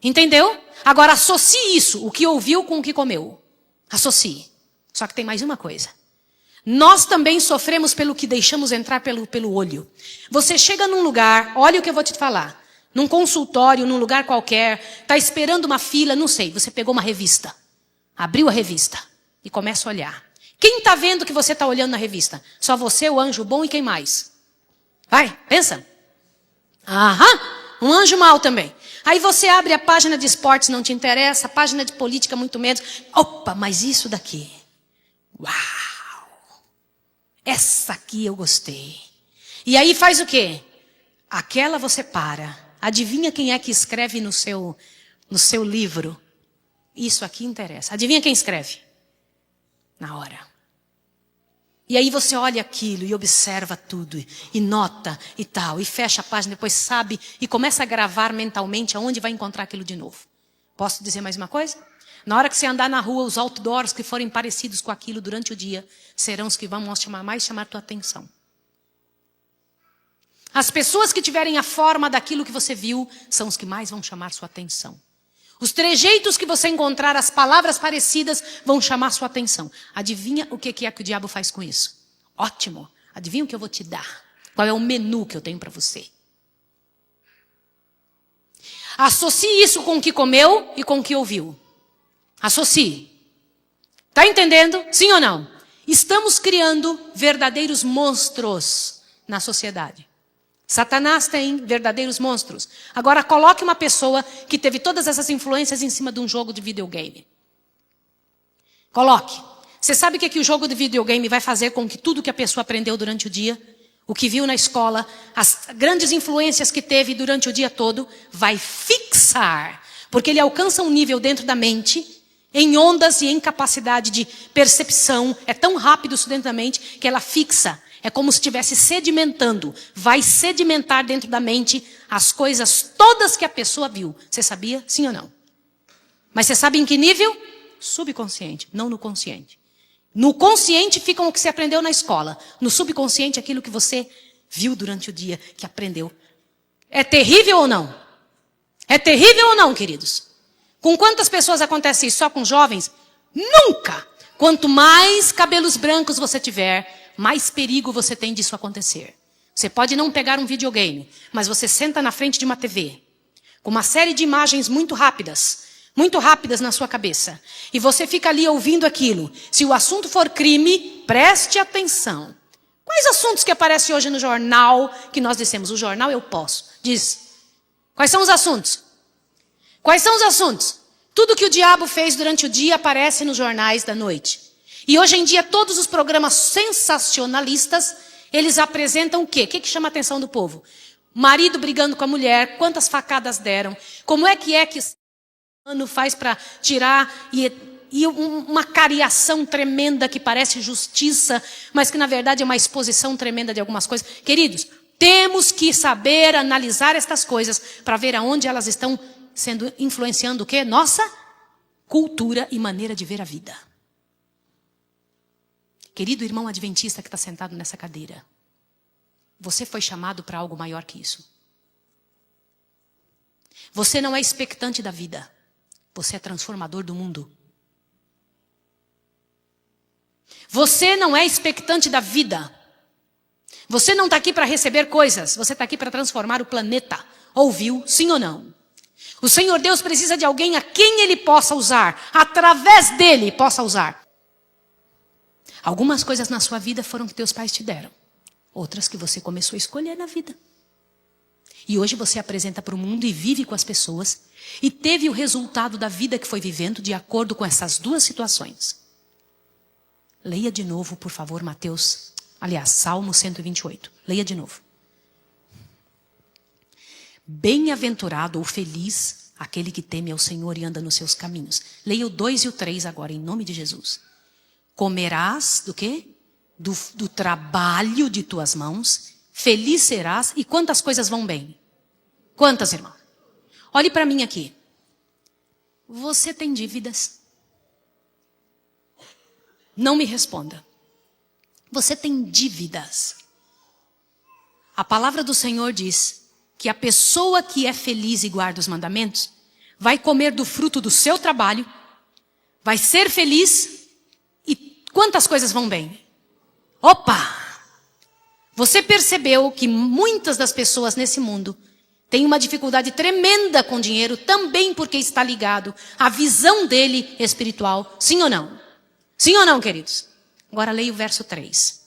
Entendeu? Agora associe isso, o que ouviu com o que comeu. Associe. Só que tem mais uma coisa. Nós também sofremos pelo que deixamos entrar pelo olho. Você chega num lugar, olha o que eu vou te falar. Num consultório, num lugar qualquer, está esperando uma fila, não sei. Você pegou uma revista, abriu a revista e começa a olhar. Quem está vendo que você está olhando na revista? Só você, o anjo bom e quem mais? Vai, pensa. Aham, um anjo mau também. Aí você abre a página de esportes, não te interessa, a página de política muito menos. Opa, mas isso daqui. Uau! Essa aqui eu gostei. E aí faz o quê? Aquela você para. Adivinha quem é que escreve no seu livro? Isso aqui interessa. Adivinha quem escreve? Na hora. E aí você olha aquilo e observa tudo. E nota e tal. E fecha a página, depois sabe. E começa a gravar mentalmente aonde vai encontrar aquilo de novo. Posso dizer mais uma coisa? Na hora que você andar na rua, os outdoors que forem parecidos com aquilo durante o dia serão os que vão mais chamar tua atenção. As pessoas que tiverem a forma daquilo que você viu são os que mais vão chamar sua atenção. Os trejeitos que você encontrar, as palavras parecidas vão chamar sua atenção. Adivinha o que é que o diabo faz com isso? Ótimo. Adivinha o que eu vou te dar? Qual é o menu que eu tenho para você? Associe isso com o que comeu e com o que ouviu. Associe. Está entendendo? Sim ou não? Estamos criando verdadeiros monstros na sociedade. Satanás tem verdadeiros monstros. Agora coloque uma pessoa que teve todas essas influências em cima de um jogo de videogame. Coloque. Você sabe o que o jogo de videogame vai fazer com que tudo que a pessoa aprendeu durante o dia, o que viu na escola, as grandes influências que teve durante o dia todo, vai fixar. Porque ele alcança um nível dentro da mente, em ondas e em capacidade de percepção. É tão rápido isso dentro da mente que ela fixa. É como se estivesse sedimentando. Vai sedimentar dentro da mente as coisas todas que a pessoa viu. Você sabia? Sim ou não? Mas você sabe em que nível? Subconsciente, não no consciente. No consciente fica o que você aprendeu na escola. No subconsciente, aquilo que você viu durante o dia, que aprendeu. É terrível ou não? É terrível ou não, queridos? Com quantas pessoas acontece isso? Só com jovens? Nunca! Quanto mais cabelos brancos você tiver, mais perigo você tem disso acontecer. Você pode não pegar um videogame, mas você senta na frente de uma TV, com uma série de imagens muito rápidas na sua cabeça. E você fica ali ouvindo aquilo. Se o assunto for crime, preste atenção. Quais assuntos que aparecem hoje no jornal que nós dissemos? O jornal eu posso. Diz. Quais são os assuntos? Quais são os assuntos? Tudo que o diabo fez durante o dia aparece nos jornais da noite. E hoje em dia todos os programas sensacionalistas, eles apresentam o quê? O que chama a atenção do povo? Marido brigando com a mulher, quantas facadas deram, como é que o humano faz para tirar e uma cariação tremenda que parece justiça, mas que na verdade é uma exposição tremenda de algumas coisas. Queridos, temos que saber analisar estas coisas para ver aonde elas estão influenciando o quê? Nossa cultura e maneira de ver a vida. Querido irmão adventista que está sentado nessa cadeira, você foi chamado para algo maior que isso. Você não é expectante da vida, você é transformador do mundo. Você não é expectante da vida. Você não está aqui para receber coisas, você está aqui para transformar o planeta. Ouviu? Sim ou não? O Senhor Deus precisa de alguém a quem Ele possa usar, através dele possa usar. Algumas coisas na sua vida foram que teus pais te deram, outras que você começou a escolher na vida. E hoje você apresenta para o mundo e vive com as pessoas e teve o resultado da vida que foi vivendo de acordo com essas duas situações. Leia de novo, por favor, Salmo 128. Leia de novo. Bem-aventurado ou feliz aquele que teme ao Senhor e anda nos seus caminhos. Leia o 2 e o 3 agora, em nome de Jesus. Comerás do quê? Do trabalho de tuas mãos, feliz serás. E quantas coisas vão bem? Quantas, irmão? Olhe para mim aqui. Você tem dívidas? Não me responda. Você tem dívidas. A palavra do Senhor diz que a pessoa que é feliz e guarda os mandamentos vai comer do fruto do seu trabalho, vai ser feliz e quantas coisas vão bem? Opa! Você percebeu que muitas das pessoas nesse mundo têm uma dificuldade tremenda com dinheiro também porque está ligado à visão dele espiritual. Sim ou não? Sim ou não, queridos? Agora leia o verso 3.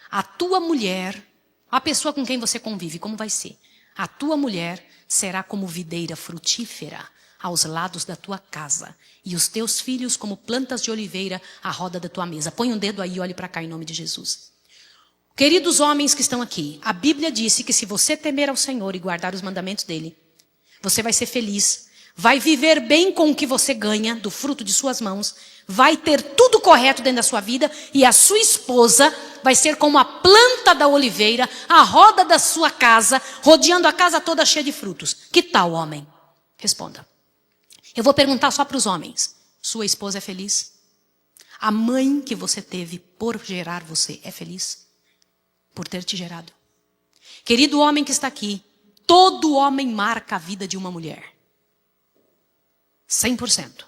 A tua mulher, a pessoa com quem você convive, como vai ser? A tua mulher será como videira frutífera aos lados da tua casa, e os teus filhos como plantas de oliveira à roda da tua mesa. Põe um dedo aí e olhe para cá em nome de Jesus. Queridos homens que estão aqui, a Bíblia disse que se você temer ao Senhor e guardar os mandamentos dele, você vai ser feliz, vai viver bem com o que você ganha do fruto de suas mãos, vai ter tudo correto dentro da sua vida e a sua esposa vai ser como a planta da oliveira, a roda da sua casa, rodeando a casa toda cheia de frutos. Que tal, homem? Responda. Eu vou perguntar só para os homens. Sua esposa é feliz? A mãe que você teve por gerar você é feliz? Por ter te gerado? Querido homem que está aqui, todo homem marca a vida de uma mulher. 100%.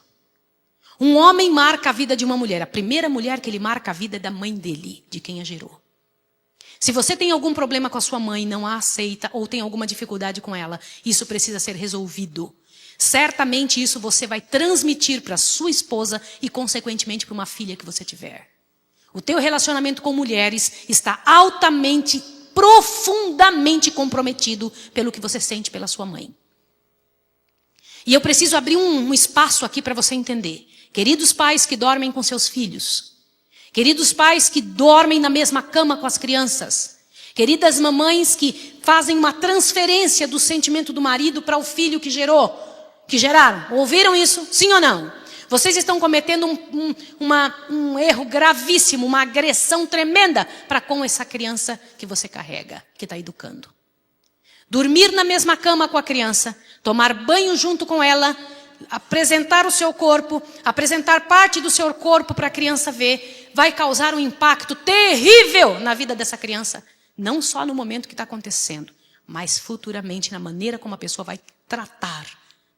Um homem marca a vida de uma mulher. A primeira mulher que ele marca a vida é da mãe dele, de quem a gerou. Se você tem algum problema com a sua mãe, não a aceita ou tem alguma dificuldade com ela, isso precisa ser resolvido. Certamente isso você vai transmitir para sua esposa e consequentemente para uma filha que você tiver. O teu relacionamento com mulheres está altamente, profundamente comprometido pelo que você sente pela sua mãe. E eu preciso abrir um espaço aqui para você entender. Queridos pais que dormem com seus filhos. Queridos pais que dormem na mesma cama com as crianças. Queridas mamães que fazem uma transferência do sentimento do marido para o filho que geraram. Ouviram isso? Sim ou não? Vocês estão cometendo um erro gravíssimo, uma agressão tremenda para com essa criança que você carrega, que está educando. Dormir na mesma cama com a criança, tomar banho junto com ela, apresentar o seu corpo, apresentar parte do seu corpo para a criança ver, vai causar um impacto terrível na vida dessa criança. Não só no momento que está acontecendo, mas futuramente na maneira como a pessoa vai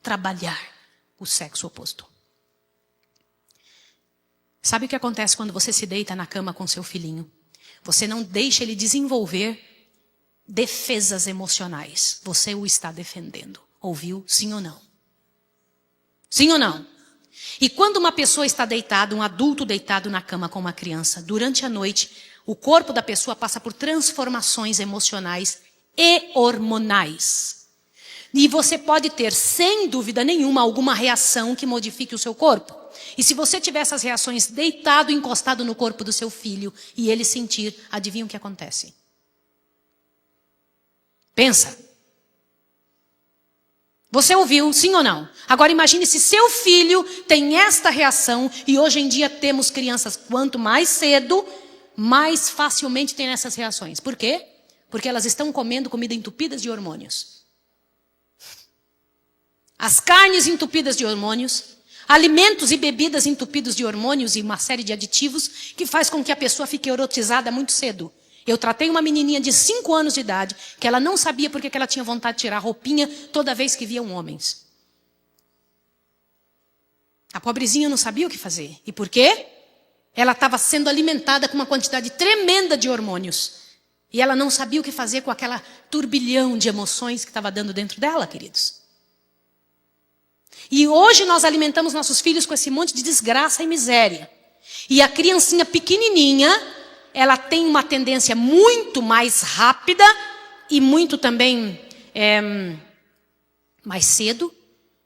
trabalhar o sexo oposto. Sabe o que acontece quando você se deita na cama com seu filhinho? Você não deixa ele desenvolver defesas emocionais. Você o está defendendo. Ouviu? Sim ou não? Sim ou não? E quando uma pessoa está deitada, um adulto deitado na cama com uma criança, durante a noite, o corpo da pessoa passa por transformações emocionais e hormonais. E você pode ter, sem dúvida nenhuma, alguma reação que modifique o seu corpo. E se você tiver essas reações deitado, encostado no corpo do seu filho, e ele sentir, adivinha o que acontece? Pensa. Você ouviu, sim ou não? Agora imagine se seu filho tem esta reação, e hoje em dia temos crianças, quanto mais cedo, mais facilmente tem essas reações. Por quê? Porque elas estão comendo comida entupidas de hormônios. As carnes entupidas de hormônios, alimentos e bebidas entupidos de hormônios e uma série de aditivos que faz com que a pessoa fique erotizada muito cedo. Eu tratei uma menininha de 5 anos de idade que ela não sabia porque que ela tinha vontade de tirar a roupinha toda vez que viam homens. A pobrezinha não sabia o que fazer. E por quê? Ela estava sendo alimentada com uma quantidade tremenda de hormônios. E ela não sabia o que fazer com aquela turbilhão de emoções que estava dando dentro dela, queridos. E hoje nós alimentamos nossos filhos com esse monte de desgraça e miséria. E a criancinha pequenininha, ela tem uma tendência muito mais rápida e muito também mais cedo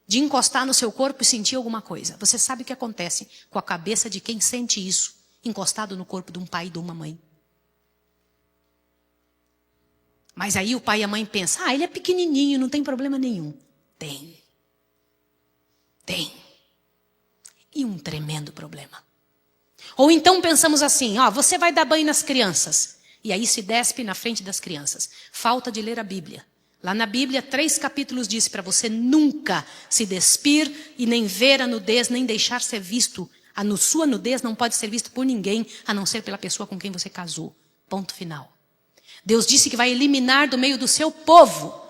de encostar no seu corpo e sentir alguma coisa. Você sabe o que acontece com a cabeça de quem sente isso encostado no corpo de um pai e de uma mãe? Mas aí o pai e a mãe pensam, ele é pequenininho, não tem problema nenhum. Tem. E um tremendo problema. Ou então pensamos assim, você vai dar banho nas crianças. E aí se despe na frente das crianças. Falta de ler a Bíblia. Lá na Bíblia, 3 capítulos diz para você nunca se despir e nem ver a nudez, nem deixar ser visto. Sua nudez não pode ser vista por ninguém, a não ser pela pessoa com quem você casou. Ponto final. Deus disse que vai eliminar do meio do seu povo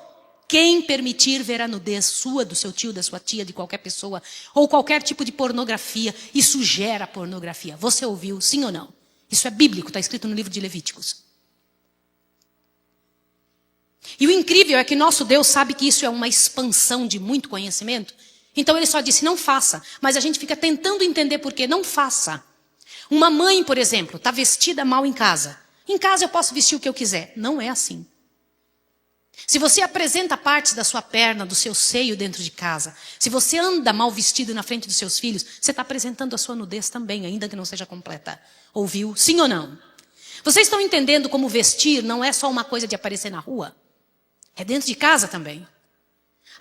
quem permitir ver a nudez sua, do seu tio, da sua tia, de qualquer pessoa, ou qualquer tipo de pornografia. Isso gera pornografia. Você ouviu, sim ou não? Isso é bíblico, está escrito no livro de Levíticos. E o incrível é que nosso Deus sabe que isso é uma expansão de muito conhecimento. Então ele só disse, não faça. Mas a gente fica tentando entender por que não faça. Uma mãe, por exemplo, está vestida mal em casa. Em casa eu posso vestir o que eu quiser. Não é assim. Se você apresenta partes da sua perna, do seu seio dentro de casa, se você anda mal vestido na frente dos seus filhos, você está apresentando a sua nudez também, ainda que não seja completa. Ouviu? Sim ou não? Vocês estão entendendo como vestir não é só uma coisa de aparecer na rua? É dentro de casa também.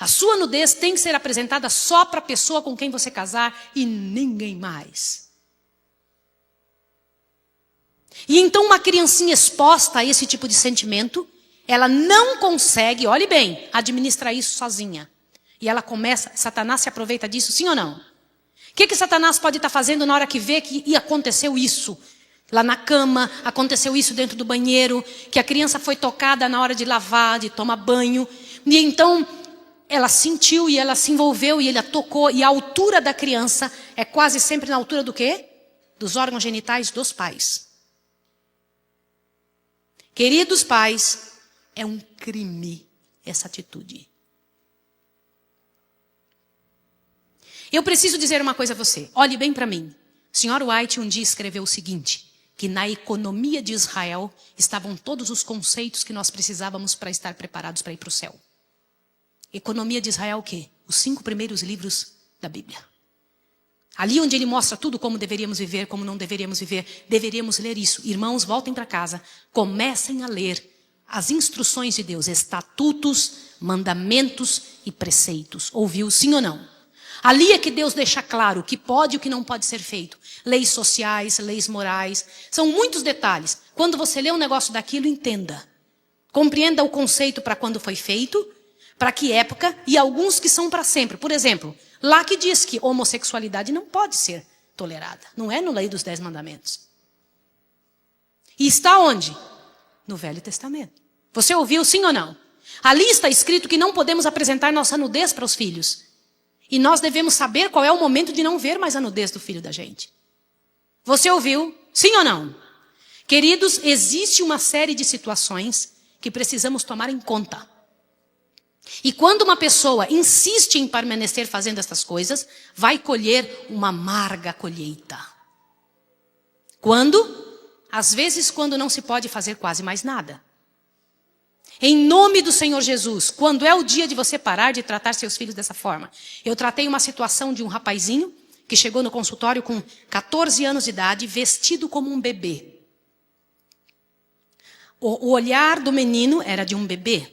A sua nudez tem que ser apresentada só para a pessoa com quem você casar e ninguém mais. E então uma criancinha exposta a esse tipo de sentimento, ela não consegue, olhe bem, administrar isso sozinha. E ela começa, Satanás se aproveita disso, sim ou não? O que Satanás pode estar fazendo na hora que vê que aconteceu isso? Lá na cama, aconteceu isso dentro do banheiro, que a criança foi tocada na hora de lavar, de tomar banho. E então ela sentiu e ela se envolveu e ele a tocou. E a altura da criança é quase sempre na altura do quê? Dos órgãos genitais dos pais. Queridos pais, é um crime essa atitude. Eu preciso dizer uma coisa a você. Olhe bem para mim. O Sr. White um dia escreveu o seguinte, que na economia de Israel estavam todos os conceitos que nós precisávamos para estar preparados para ir para o céu. Economia de Israel o quê? Os 5 primeiros livros da Bíblia. Ali onde ele mostra tudo como deveríamos viver, como não deveríamos viver, deveríamos ler isso. Irmãos, voltem para casa, comecem a ler as instruções de Deus, estatutos, mandamentos e preceitos. Ouviu, sim ou não? Ali é que Deus deixa claro o que pode e o que não pode ser feito. Leis sociais, leis morais, são muitos detalhes. Quando você lê um negócio daquilo, entenda. Compreenda o conceito para quando foi feito, para que época e alguns que são para sempre. Por exemplo, lá que diz que homossexualidade não pode ser tolerada. Não é no Lei dos 10 Mandamentos. E está onde? No Velho Testamento. Você ouviu, sim ou não? Ali está escrito que não podemos apresentar nossa nudez para os filhos. E nós devemos saber qual é o momento de não ver mais a nudez do filho da gente. Você ouviu, sim ou não? Queridos, existe uma série de situações que precisamos tomar em conta. E quando uma pessoa insiste em permanecer fazendo essas coisas, vai colher uma amarga colheita. Quando? Às vezes quando não se pode fazer quase mais nada. Em nome do Senhor Jesus, quando é o dia de você parar de tratar seus filhos dessa forma? Eu tratei uma situação de um rapazinho que chegou no consultório com 14 anos de idade, vestido como um bebê. O olhar do menino era de um bebê.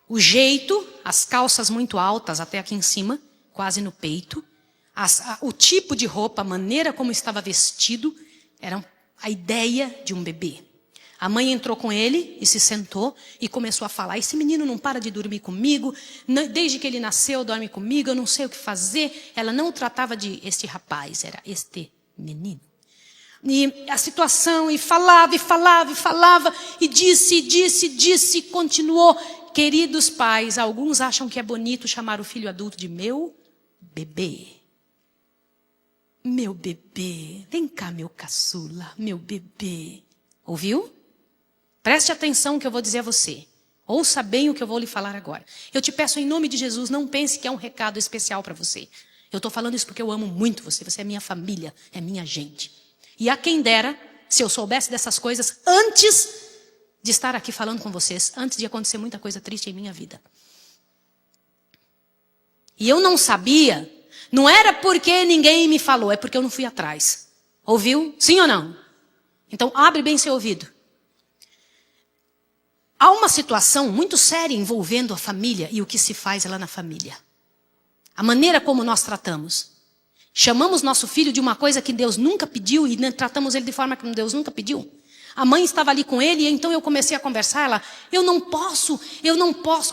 O jeito, as calças muito altas até aqui em cima, quase no peito. O tipo de roupa, a maneira como estava vestido, era a ideia de um bebê. A mãe entrou com ele e se sentou e começou a falar: esse menino não para de dormir comigo, desde que ele nasceu dorme comigo, eu não sei o que fazer. Ela não o tratava de este rapaz, era este menino. E a situação, e falava, e disse, continuou. Queridos pais, alguns acham que é bonito chamar o filho adulto de meu bebê. Meu bebê, vem cá meu caçula, meu bebê. Ouviu? Preste atenção no que eu vou dizer a você. Ouça bem o que eu vou lhe falar agora. Eu te peço em nome de Jesus, não pense que é um recado especial para você. Eu estou falando isso porque eu amo muito você. Você é minha família, é minha gente. E a quem dera, se eu soubesse dessas coisas antes de estar aqui falando com vocês, antes de acontecer muita coisa triste em minha vida. E eu não sabia, não era porque ninguém me falou, é porque eu não fui atrás. Ouviu? Sim ou não? Então abre bem seu ouvido. Há uma situação muito séria envolvendo a família e o que se faz lá na família. A maneira como nós tratamos. Chamamos nosso filho de uma coisa que Deus nunca pediu e tratamos ele de forma que Deus nunca pediu. A mãe estava ali com ele e então eu comecei a conversar. Ela, eu não posso.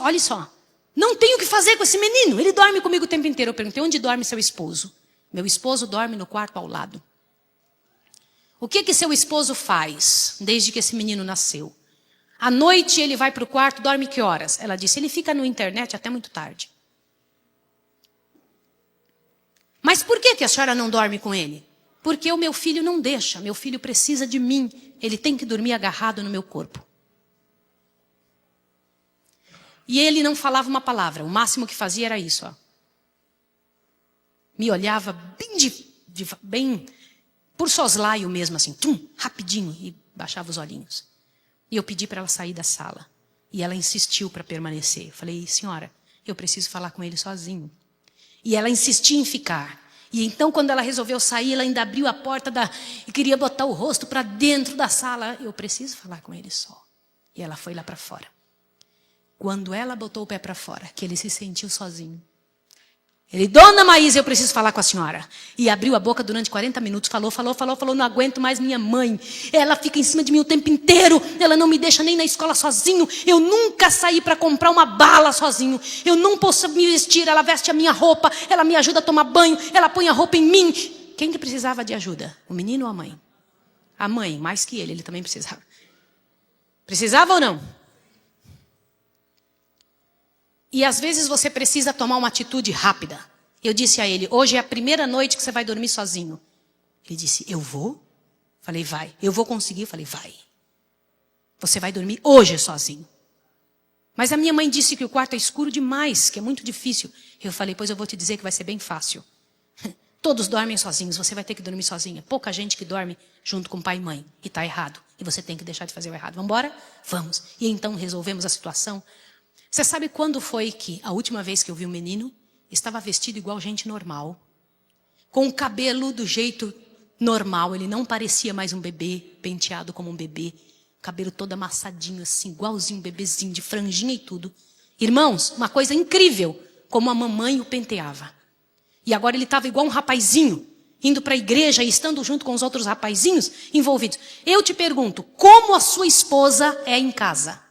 Olha só, não tenho o que fazer com esse menino. Ele dorme comigo o tempo inteiro. Eu perguntei, onde dorme seu esposo? Meu esposo dorme no quarto ao lado. O que seu esposo faz desde que esse menino nasceu? À noite ele vai para o quarto, dorme que horas? Ela disse, ele fica na internet até muito tarde. Mas por que a senhora não dorme com ele? Porque o meu filho não deixa, meu filho precisa de mim. Ele tem que dormir agarrado no meu corpo. E ele não falava uma palavra, o máximo que fazia era isso. Ó. Me olhava bem por soslaio mesmo, assim, rapidinho, e baixava os olhinhos. E eu pedi para ela sair da sala. E ela insistiu para permanecer. Eu falei, senhora, eu preciso falar com ele sozinho. E ela insistia em ficar. E então, quando ela resolveu sair, ela ainda abriu a porta e queria botar o rosto para dentro da sala. Eu preciso falar com ele só. E ela foi lá para fora. Quando ela botou o pé para fora, que ele se sentiu sozinho. Ele, dona Maísa, eu preciso falar com a senhora. E abriu a boca durante 40 minutos, falou, não aguento mais minha mãe. Ela fica em cima de mim o tempo inteiro, ela não me deixa nem na escola sozinho. Eu nunca saí para comprar uma bala sozinho. Eu não posso me vestir, ela veste a minha roupa, ela me ajuda a tomar banho, ela põe a roupa em mim. Quem que precisava de ajuda? O menino ou a mãe? A mãe, mais que ele também precisava. Precisava ou não? E às vezes você precisa tomar uma atitude rápida. Eu disse a ele, hoje é a primeira noite que você vai dormir sozinho. Ele disse, eu vou? Falei, vai. Eu vou conseguir? Falei, vai. Você vai dormir hoje sozinho. Mas a minha mãe disse que o quarto é escuro demais, que é muito difícil. Eu falei, pois eu vou te dizer que vai ser bem fácil. Todos dormem sozinhos, você vai ter que dormir sozinha. Pouca gente que dorme junto com pai e mãe. E está errado. E você tem que deixar de fazer o errado. Vamos embora? Vamos. E então resolvemos a situação. Você sabe quando foi que a última vez que eu vi um menino estava vestido igual gente normal, com o cabelo do jeito normal, ele não parecia mais um bebê, penteado como um bebê, cabelo todo amassadinho assim, igualzinho um bebezinho, de franjinha e tudo. Irmãos, uma coisa incrível, como a mamãe o penteava. E agora ele estava igual um rapazinho, indo para a igreja e estando junto com os outros rapazinhos envolvidos. Eu te pergunto, como a sua esposa é em casa?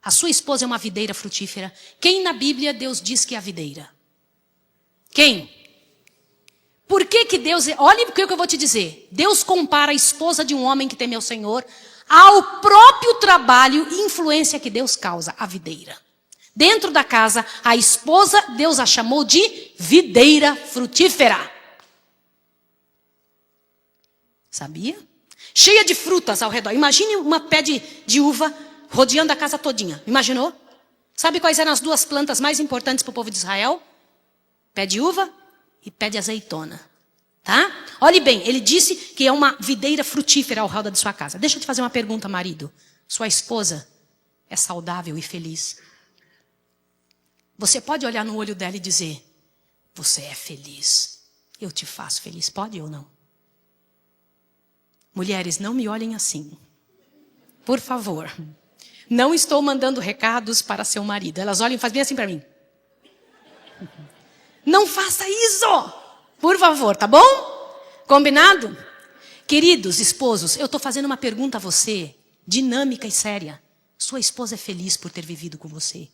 A sua esposa é uma videira frutífera. Quem na Bíblia Deus diz que é a videira? Quem? Por que Deus... Olha o que eu vou te dizer. Deus compara a esposa de um homem que teme ao Senhor ao próprio trabalho e influência que Deus causa, a videira. Dentro da casa, a esposa, Deus a chamou de videira frutífera. Sabia? Cheia de frutas ao redor. Imagine uma pé de uva rodeando a casa todinha. Imaginou? Sabe quais eram as duas plantas mais importantes para o povo de Israel? Pé de uva e pé de azeitona. Tá? Olhe bem, ele disse que é uma videira frutífera ao redor de sua casa. Deixa eu te fazer uma pergunta, marido. Sua esposa é saudável e feliz. Você pode olhar no olho dela e dizer: você é feliz, eu te faço feliz. Pode ou não? Mulheres, não me olhem assim. Por favor. Não estou mandando recados para seu marido. Elas olham e fazem bem assim para mim. Não faça isso! Por favor, tá bom? Combinado? Queridos esposos, eu estou fazendo uma pergunta a você, dinâmica e séria. Sua esposa é feliz por ter vivido com você?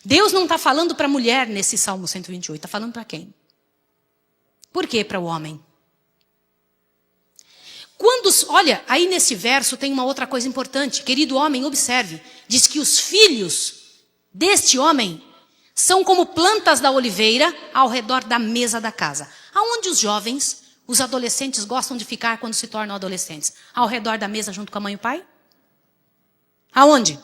Deus não está falando para a mulher nesse Salmo 128. Está falando para quem? Por que para o homem? Olha, aí nesse verso tem uma outra coisa importante. Querido homem, observe. Diz que os filhos deste homem são como plantas da oliveira ao redor da mesa da casa. Aonde os jovens, os adolescentes gostam de ficar quando se tornam adolescentes? Ao redor da mesa junto com a mãe e o pai? Aonde?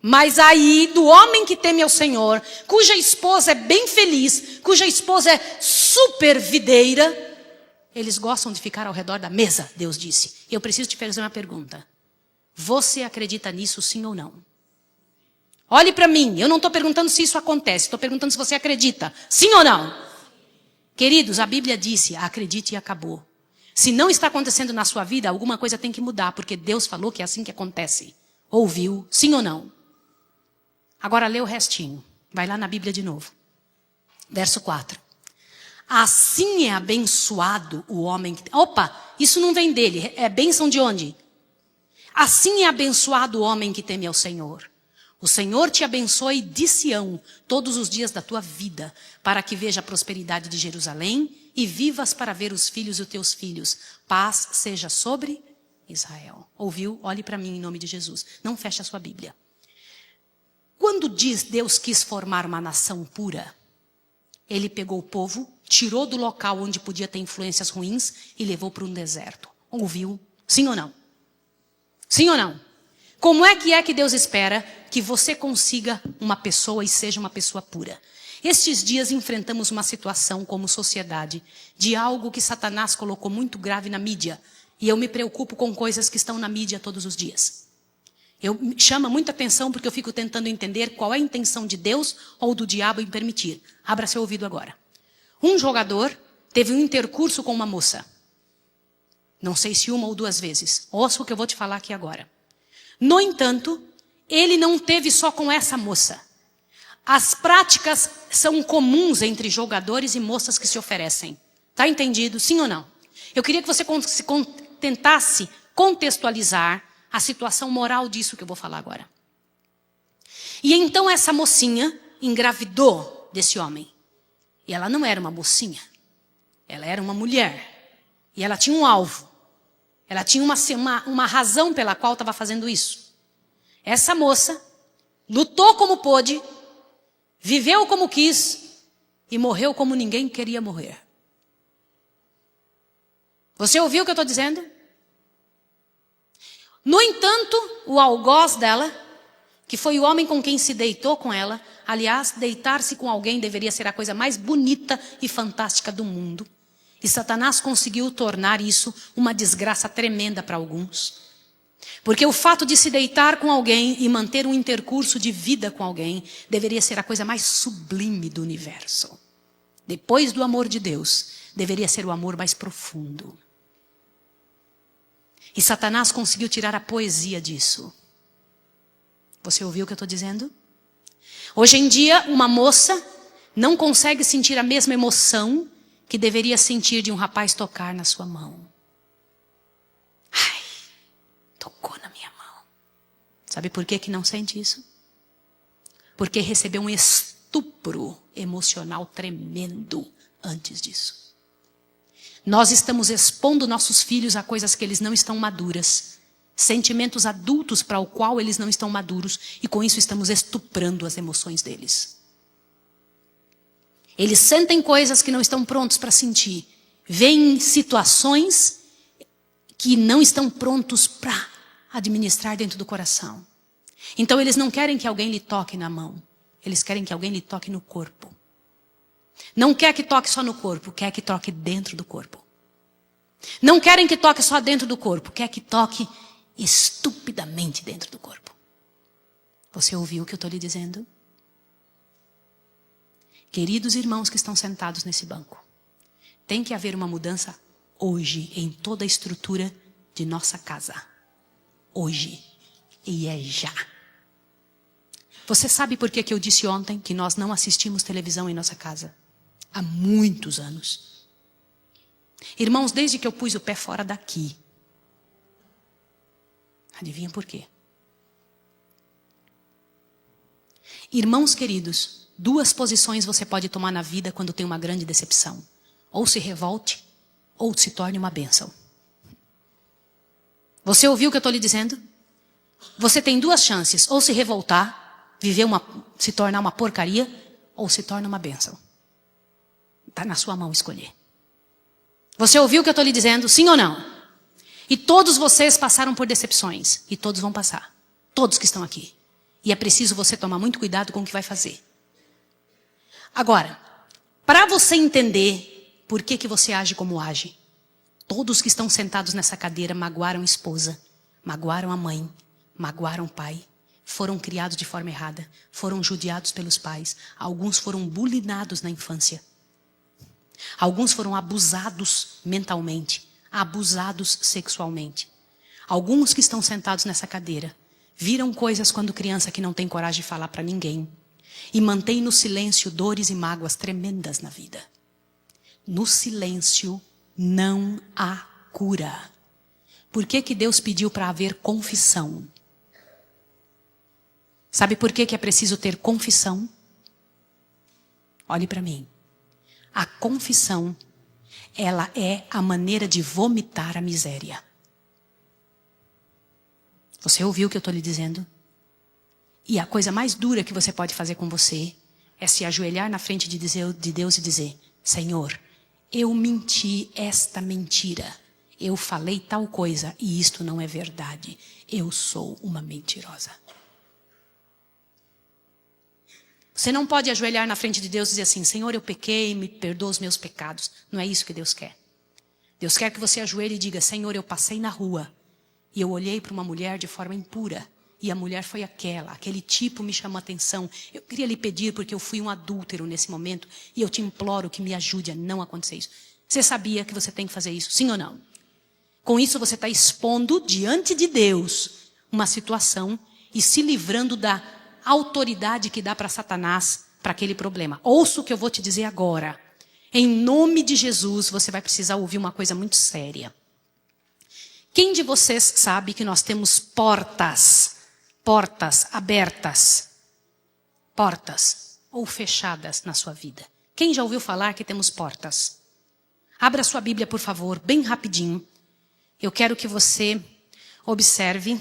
Mas aí, do homem que teme ao Senhor, cuja esposa é bem feliz, cuja esposa é super videira, eles gostam de ficar ao redor da mesa, Deus disse. Eu preciso te fazer uma pergunta. Você acredita nisso, sim ou não? Olhe para mim, eu não estou perguntando se isso acontece, estou perguntando se você acredita, sim ou não? Queridos, a Bíblia disse, acredite e acabou. Se não está acontecendo na sua vida, alguma coisa tem que mudar, porque Deus falou que é assim que acontece. Ouviu, sim ou não? Agora lê o restinho. Vai lá na Bíblia de novo. Verso 4. Assim é abençoado o homem que... Opa, isso não vem dele. É bênção de onde? Assim é abençoado o homem que teme ao Senhor. O Senhor te abençoe de Sião todos os dias da tua vida, para que veja a prosperidade de Jerusalém e vivas para ver os filhos dos teus filhos. Paz seja sobre Israel. Ouviu? Olhe para mim em nome de Jesus. Não feche a sua Bíblia. Quando diz Deus quis formar uma nação pura, Ele pegou o povo, tirou do local onde podia ter influências ruins e levou para um deserto. Ouviu? Sim ou não? Sim ou não? Como é que Deus espera que você consiga uma pessoa e seja uma pessoa pura? Estes dias enfrentamos uma situação como sociedade de algo que Satanás colocou muito grave na mídia. E eu me preocupo com coisas que estão na mídia todos os dias. Chama muita atenção porque eu fico tentando entender qual é a intenção de Deus ou do diabo em permitir. Abra seu ouvido agora. Um jogador teve um intercurso com uma moça. Não sei se uma ou duas vezes. Ouça o que eu vou te falar aqui agora. No entanto, ele não teve só com essa moça. As práticas são comuns entre jogadores e moças que se oferecem. Tá entendido? Sim ou não? Eu queria que você tentasse contextualizar a situação moral disso que eu vou falar agora. E então essa mocinha engravidou desse homem. E ela não era uma mocinha. Ela era uma mulher. E ela tinha um alvo. Ela tinha uma razão pela qual estava fazendo isso. Essa moça lutou como pôde, viveu como quis e morreu como ninguém queria morrer. Você ouviu o que eu estou dizendo? No entanto, o algoz dela, que foi o homem com quem se deitou com ela, aliás, deitar-se com alguém deveria ser a coisa mais bonita e fantástica do mundo. E Satanás conseguiu tornar isso uma desgraça tremenda para alguns. Porque o fato de se deitar com alguém e manter um intercurso de vida com alguém deveria ser a coisa mais sublime do universo. Depois do amor de Deus, deveria ser o amor mais profundo. E Satanás conseguiu tirar a poesia disso. Você ouviu o que eu estou dizendo? Hoje em dia, uma moça não consegue sentir a mesma emoção que deveria sentir de um rapaz tocar na sua mão. Ai, tocou na minha mão. Sabe por que não sente isso? Porque recebeu um estupro emocional tremendo antes disso. Nós estamos expondo nossos filhos a coisas que eles não estão maduras. Sentimentos adultos para o qual eles não estão maduros. E com isso estamos estuprando as emoções deles. Eles sentem coisas que não estão prontos para sentir. Veem situações que não estão prontos para administrar dentro do coração. Então eles não querem que alguém lhe toque na mão. Eles querem que alguém lhe toque no corpo. Não quer que toque só no corpo, quer que toque dentro do corpo. Não querem que toque só dentro do corpo, quer que toque estupidamente dentro do corpo. Você ouviu o que eu estou lhe dizendo? Queridos irmãos que estão sentados nesse banco, tem que haver uma mudança hoje em toda a estrutura de nossa casa. Hoje. E é já. Você sabe por que eu disse ontem que nós não assistimos televisão em nossa casa? Há muitos anos. Irmãos, desde que eu pus o pé fora daqui. Adivinha por quê? Irmãos queridos, 2 posições você pode tomar na vida quando tem uma grande decepção. Ou se revolte, ou se torne uma bênção. Você ouviu o que eu estou lhe dizendo? Você tem 2 chances, ou se revoltar, se tornar uma porcaria, ou se torna uma bênção. Está na sua mão escolher. Você ouviu o que eu estou lhe dizendo? Sim ou não? E todos vocês passaram por decepções. E todos vão passar. Todos que estão aqui. E é preciso você tomar muito cuidado com o que vai fazer. Agora, para você entender por que você age como age, todos que estão sentados nessa cadeira magoaram a esposa, magoaram a mãe, magoaram o pai, foram criados de forma errada, foram judiados pelos pais, alguns foram bulinados na infância. Alguns foram abusados mentalmente, abusados sexualmente. Alguns que estão sentados nessa cadeira viram coisas quando criança que não tem coragem de falar para ninguém. E mantém no silêncio dores e mágoas tremendas na vida. No silêncio não há cura. Por que Deus pediu para haver confissão? Sabe por que é preciso ter confissão? Olhe para mim. A confissão, ela é a maneira de vomitar a miséria. Você ouviu o que eu estou lhe dizendo? E a coisa mais dura que você pode fazer com você é se ajoelhar na frente de Deus e dizer: Senhor, eu menti esta mentira. Eu falei tal coisa e isto não é verdade. Eu sou uma mentirosa. Você não pode ajoelhar na frente de Deus e dizer assim: Senhor, eu pequei, me perdoa os meus pecados. Não é isso que Deus quer. Deus quer que você ajoelhe e diga: Senhor, eu passei na rua e eu olhei para uma mulher de forma impura. E a mulher foi aquele tipo me chamou a atenção. Eu queria lhe pedir porque eu fui um adúltero nesse momento. E eu te imploro que me ajude a não acontecer isso. Você sabia que você tem que fazer isso? Sim ou não? Com isso você está expondo diante de Deus uma situação e se livrando da autoridade que dá para Satanás para aquele problema. Ouça o que eu vou te dizer agora. Em nome de Jesus, você vai precisar ouvir uma coisa muito séria. Quem de vocês sabe que nós temos portas abertas, portas ou fechadas na sua vida? Quem já ouviu falar que temos portas? Abra sua Bíblia, por favor, bem rapidinho. Eu quero que você observe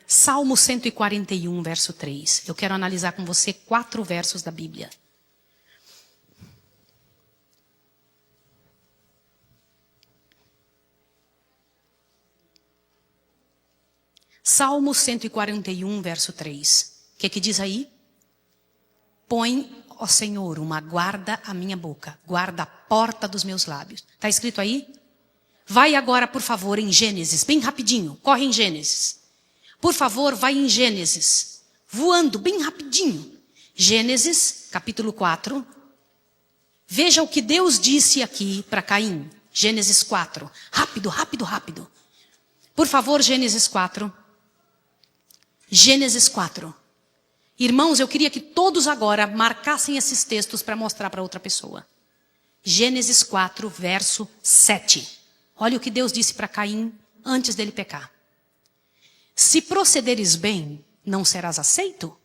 Salmo 141, verso 3. Eu quero analisar com você 4 versos da Bíblia. Salmo 141, verso 3. O que diz aí? Põe, ó Senhor, uma guarda à minha boca, guarda a porta dos meus lábios. Está escrito aí? Vai agora, por favor, em Gênesis, bem rapidinho, corre em Gênesis. Por favor, vai em Gênesis, voando bem rapidinho. Gênesis, capítulo 4. Veja o que Deus disse aqui para Caim. Gênesis 4. Rápido, rápido, rápido. Por favor, Gênesis 4. Gênesis 4. Irmãos, eu queria que todos agora marcassem esses textos para mostrar para outra pessoa. Gênesis 4, verso 7. Olha o que Deus disse para Caim antes dele pecar. Se procederes bem, não serás aceito?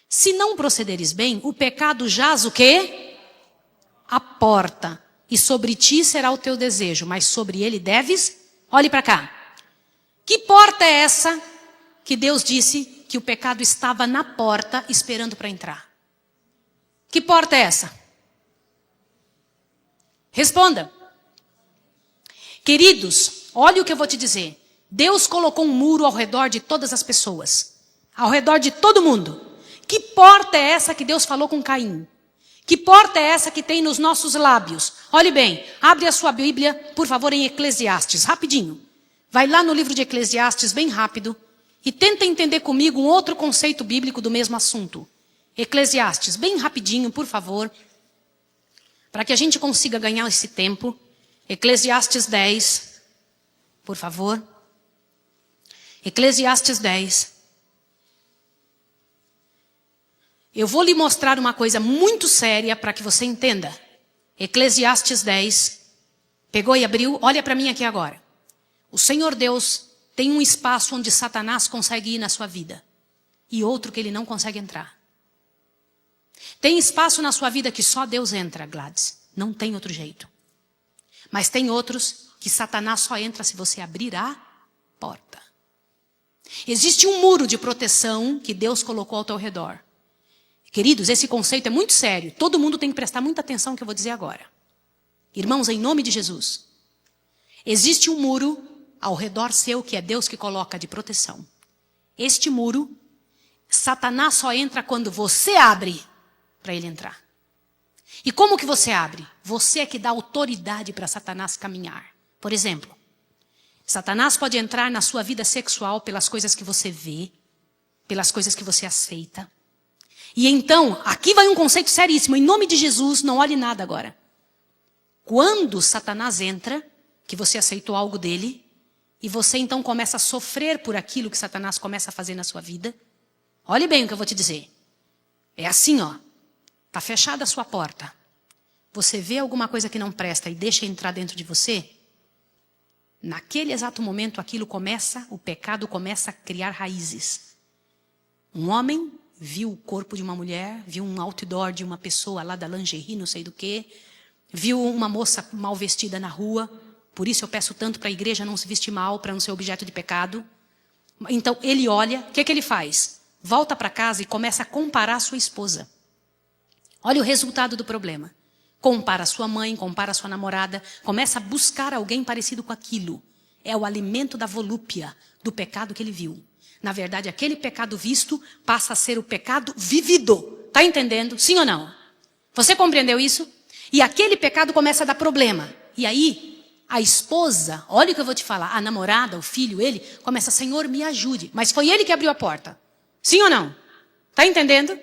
Se não procederes bem, o pecado jaz o quê? A porta. E sobre ti será o teu desejo, mas sobre ele deves... Olhe para cá. Que porta é essa que Deus disse que o pecado estava na porta esperando para entrar? Que porta é essa? Responda. Queridos, olha o que eu vou te dizer. Deus colocou um muro ao redor de todas as pessoas. Ao redor de todo mundo. Que porta é essa que Deus falou com Caim? Que porta é essa que tem nos nossos lábios? Olhe bem, abre a sua Bíblia, por favor, em Eclesiastes, rapidinho. Vai lá no livro de Eclesiastes, bem rápido, e tenta entender comigo um outro conceito bíblico do mesmo assunto. Eclesiastes, bem rapidinho, por favor, para que a gente consiga ganhar esse tempo. Eclesiastes 10, por favor. Eclesiastes 10. Eu vou lhe mostrar uma coisa muito séria para que você entenda. Eclesiastes 10. Pegou e abriu? Olha para mim aqui agora. O Senhor Deus tem um espaço onde Satanás consegue ir na sua vida. E outro que ele não consegue entrar. Tem espaço na sua vida que só Deus entra, Gladys. Não tem outro jeito. Mas tem outros que Satanás só entra se você abrir a porta. Existe um muro de proteção que Deus colocou ao teu redor. Queridos, esse conceito é muito sério. Todo mundo tem que prestar muita atenção no que eu vou dizer agora. Irmãos, em nome de Jesus. Existe um muro ao redor seu que é Deus que coloca de proteção. Este muro, Satanás só entra quando você abre para ele entrar. E como que você abre? Você é que dá autoridade para Satanás caminhar. Por exemplo, Satanás pode entrar na sua vida sexual pelas coisas que você vê, pelas coisas que você aceita. E então, aqui vai um conceito seríssimo. Em nome de Jesus, não olhe nada agora. Quando Satanás entra, que você aceitou algo dele, e você então começa a sofrer por aquilo que Satanás começa a fazer na sua vida. Olhe bem o que eu vou te dizer. É assim, ó. Está fechada a sua porta. Você vê alguma coisa que não presta e deixa entrar dentro de você. Naquele exato momento, o pecado começa a criar raízes. Um homem viu o corpo de uma mulher, viu um outdoor de uma pessoa lá da lingerie, não sei do que, viu uma moça mal vestida na rua, por isso eu peço tanto para a igreja não se vestir mal, para não ser objeto de pecado. Então ele olha, o que ele faz? Volta para casa e começa a comparar a sua esposa. Olha o resultado do problema. Compara sua mãe, compara sua namorada, começa a buscar alguém parecido com aquilo. É o alimento da volúpia, do pecado que ele viu. Na verdade, aquele pecado visto passa a ser o pecado vivido. Está entendendo? Sim ou não? Você compreendeu isso? E aquele pecado começa a dar problema. E aí, a esposa, olha o que eu vou te falar, a namorada, o filho, ele, começa, Senhor, me ajude. Mas foi ele que abriu a porta. Sim ou não? Está entendendo?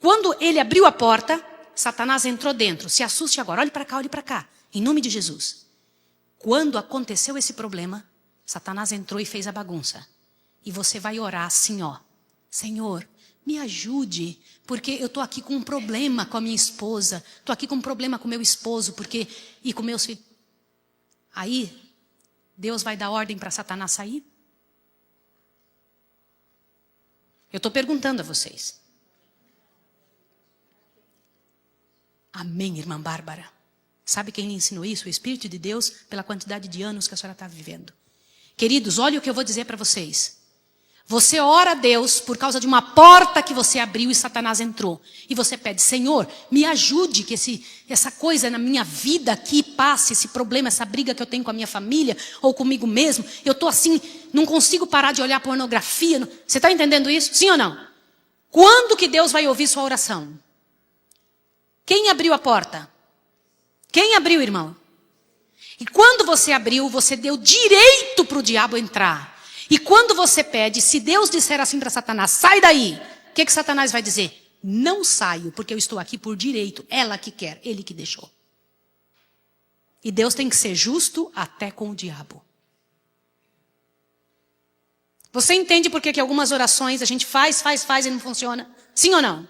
Quando ele abriu a porta, Satanás entrou dentro. Se assuste agora, olhe para cá, em nome de Jesus. Quando aconteceu esse problema, Satanás entrou e fez a bagunça. E você vai orar assim, ó. Senhor, me ajude, porque eu estou aqui com um problema com a minha esposa. Estou aqui com um problema com meu esposo, e com meus filhos. Aí, Deus vai dar ordem para Satanás sair? Eu estou perguntando a vocês. Amém, irmã Bárbara. Sabe quem lhe ensinou isso? O Espírito de Deus, pela quantidade de anos que a senhora está vivendo. Queridos, olha o que eu vou dizer para vocês. Você ora a Deus por causa de uma porta que você abriu e Satanás entrou. E você pede, Senhor, me ajude que essa coisa na minha vida aqui passe, esse problema, essa briga que eu tenho com a minha família ou comigo mesmo. Eu estou assim, não consigo parar de olhar pornografia. Você está entendendo isso? Sim ou não? Quando que Deus vai ouvir sua oração? Quem abriu a porta? Quem abriu, irmão? E quando você abriu, você deu direito para o diabo entrar. E quando você pede, se Deus disser assim para Satanás, sai daí, o que Satanás vai dizer? Não saio, porque eu estou aqui por direito. Ela que quer, ele que deixou. E Deus tem que ser justo até com o diabo. Você entende por que algumas orações a gente faz e não funciona? Sim ou não?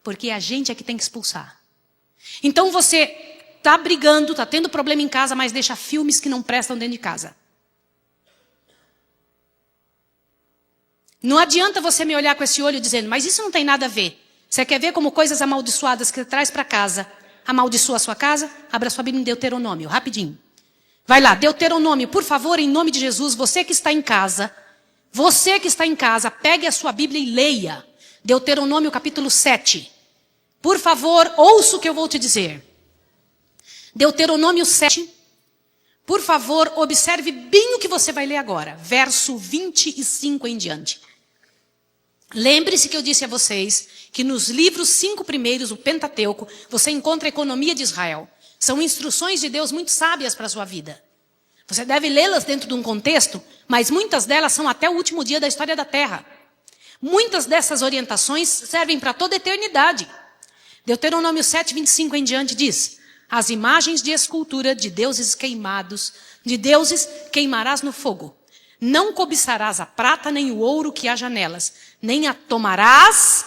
Porque a gente é que tem que expulsar. Então você está brigando, está tendo problema em casa, mas deixa filmes que não prestam dentro de casa. Não adianta você me olhar com esse olho dizendo, mas isso não tem nada a ver. Você quer ver como coisas amaldiçoadas que você traz para casa amaldiçoa a sua casa? Abra sua Bíblia em Deuteronômio, rapidinho. Vai lá, Deuteronômio, por favor, em nome de Jesus, você que está em casa, pegue a sua Bíblia e leia. Deuteronômio capítulo 7. Por favor, ouça o que eu vou te dizer. Deuteronômio 7. Por favor, observe bem o que você vai ler agora. Verso 25 em diante. Lembre-se que eu disse a vocês que nos livros 5 primeiros, o Pentateuco, você encontra a economia de Israel. São instruções de Deus muito sábias para a sua vida. Você deve lê-las dentro de um contexto, mas muitas delas são até o último dia da história da Terra. Muitas dessas orientações servem para toda a eternidade. Deuteronômio 7, 25 em diante diz: as imagens de escultura de deuses queimados, de deuses queimarás no fogo. Não cobiçarás a prata nem o ouro que haja nelas, nem a tomarás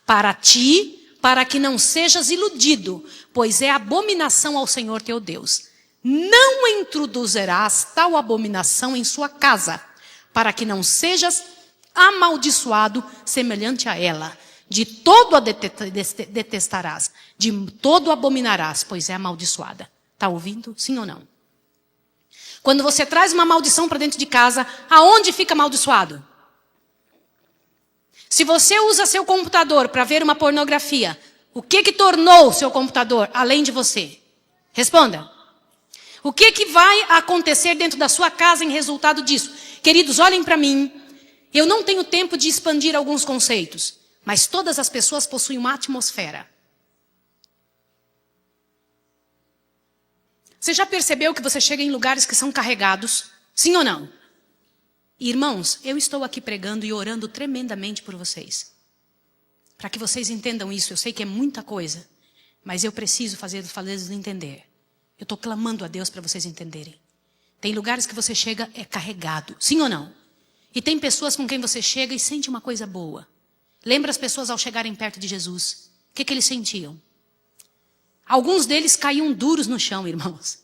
para ti, para que não sejas iludido, pois é abominação ao Senhor teu Deus. Não introduzirás tal abominação em sua casa, para que não sejas amaldiçoado semelhante a ela. De todo a detestarás, de todo abominarás, pois é amaldiçoada. Está ouvindo? Sim ou não? Quando você traz uma maldição para dentro de casa, aonde fica amaldiçoado? Se você usa seu computador para ver uma pornografia, o que tornou seu computador além de você? Responda. O que vai acontecer dentro da sua casa em resultado disso? Queridos, olhem para mim. Eu não tenho tempo de expandir alguns conceitos, mas todas as pessoas possuem uma atmosfera. Você já percebeu que você chega em lugares que são carregados? Sim ou não? Irmãos, eu estou aqui pregando e orando tremendamente por vocês. Para que vocês entendam isso, eu sei que é muita coisa, mas eu preciso fazê-los entender. Eu estou clamando a Deus para vocês entenderem. Tem lugares que você chega, é carregado. Sim ou não? E tem pessoas com quem você chega e sente uma coisa boa. Lembra as pessoas ao chegarem perto de Jesus? O que eles sentiam? Alguns deles caíam duros no chão, irmãos.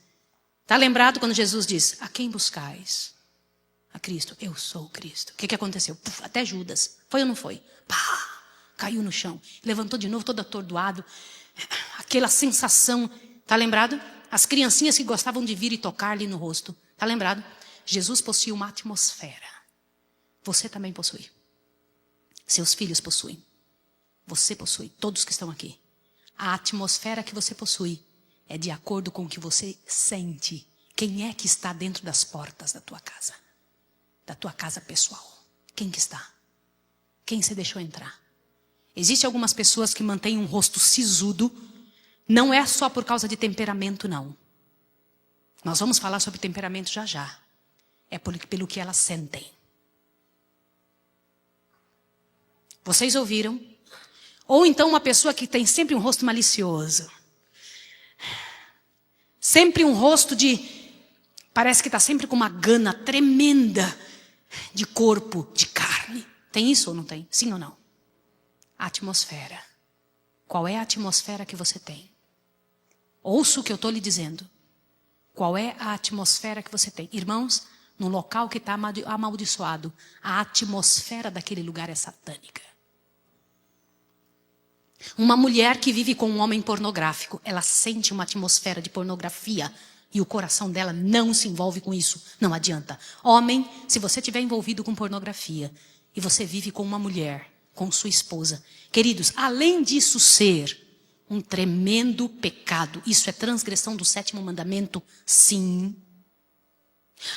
Está lembrado quando Jesus diz: a quem buscais? A Cristo. Eu sou o Cristo. O que aconteceu? Puf, até Judas. Foi ou não foi? Pá, caiu no chão. Levantou de novo todo atordoado. Aquela sensação. Está lembrado? As criancinhas que gostavam de vir e tocar-lhe no rosto. Está lembrado? Jesus possui uma atmosfera. Você também possui. Seus filhos possuem. Você possui. Todos que estão aqui. A atmosfera que você possui é de acordo com o que você sente. Quem é que está dentro das portas da tua casa? Da tua casa pessoal. Quem que está? Quem você deixou entrar? Existem algumas pessoas que mantêm um rosto sisudo. Não é só por causa de temperamento, não. Nós vamos falar sobre temperamento já já. É pelo que elas sentem. Vocês ouviram? Ou então uma pessoa que tem sempre um rosto malicioso. Sempre um rosto de... Parece que está sempre com uma gana tremenda de corpo, de carne. Tem isso ou não tem? Sim ou não? A atmosfera. Qual é a atmosfera que você tem? Ouça o que eu estou lhe dizendo. Qual é a atmosfera que você tem? Irmãos, no local que está amaldiçoado, a atmosfera daquele lugar é satânica. Uma mulher que vive com um homem pornográfico, ela sente uma atmosfera de pornografia e o coração dela não se envolve com isso. Não adianta. Homem, se você estiver envolvido com pornografia e você vive com uma mulher, com sua esposa, queridos, além disso ser um tremendo pecado, isso é transgressão do 7º mandamento, sim.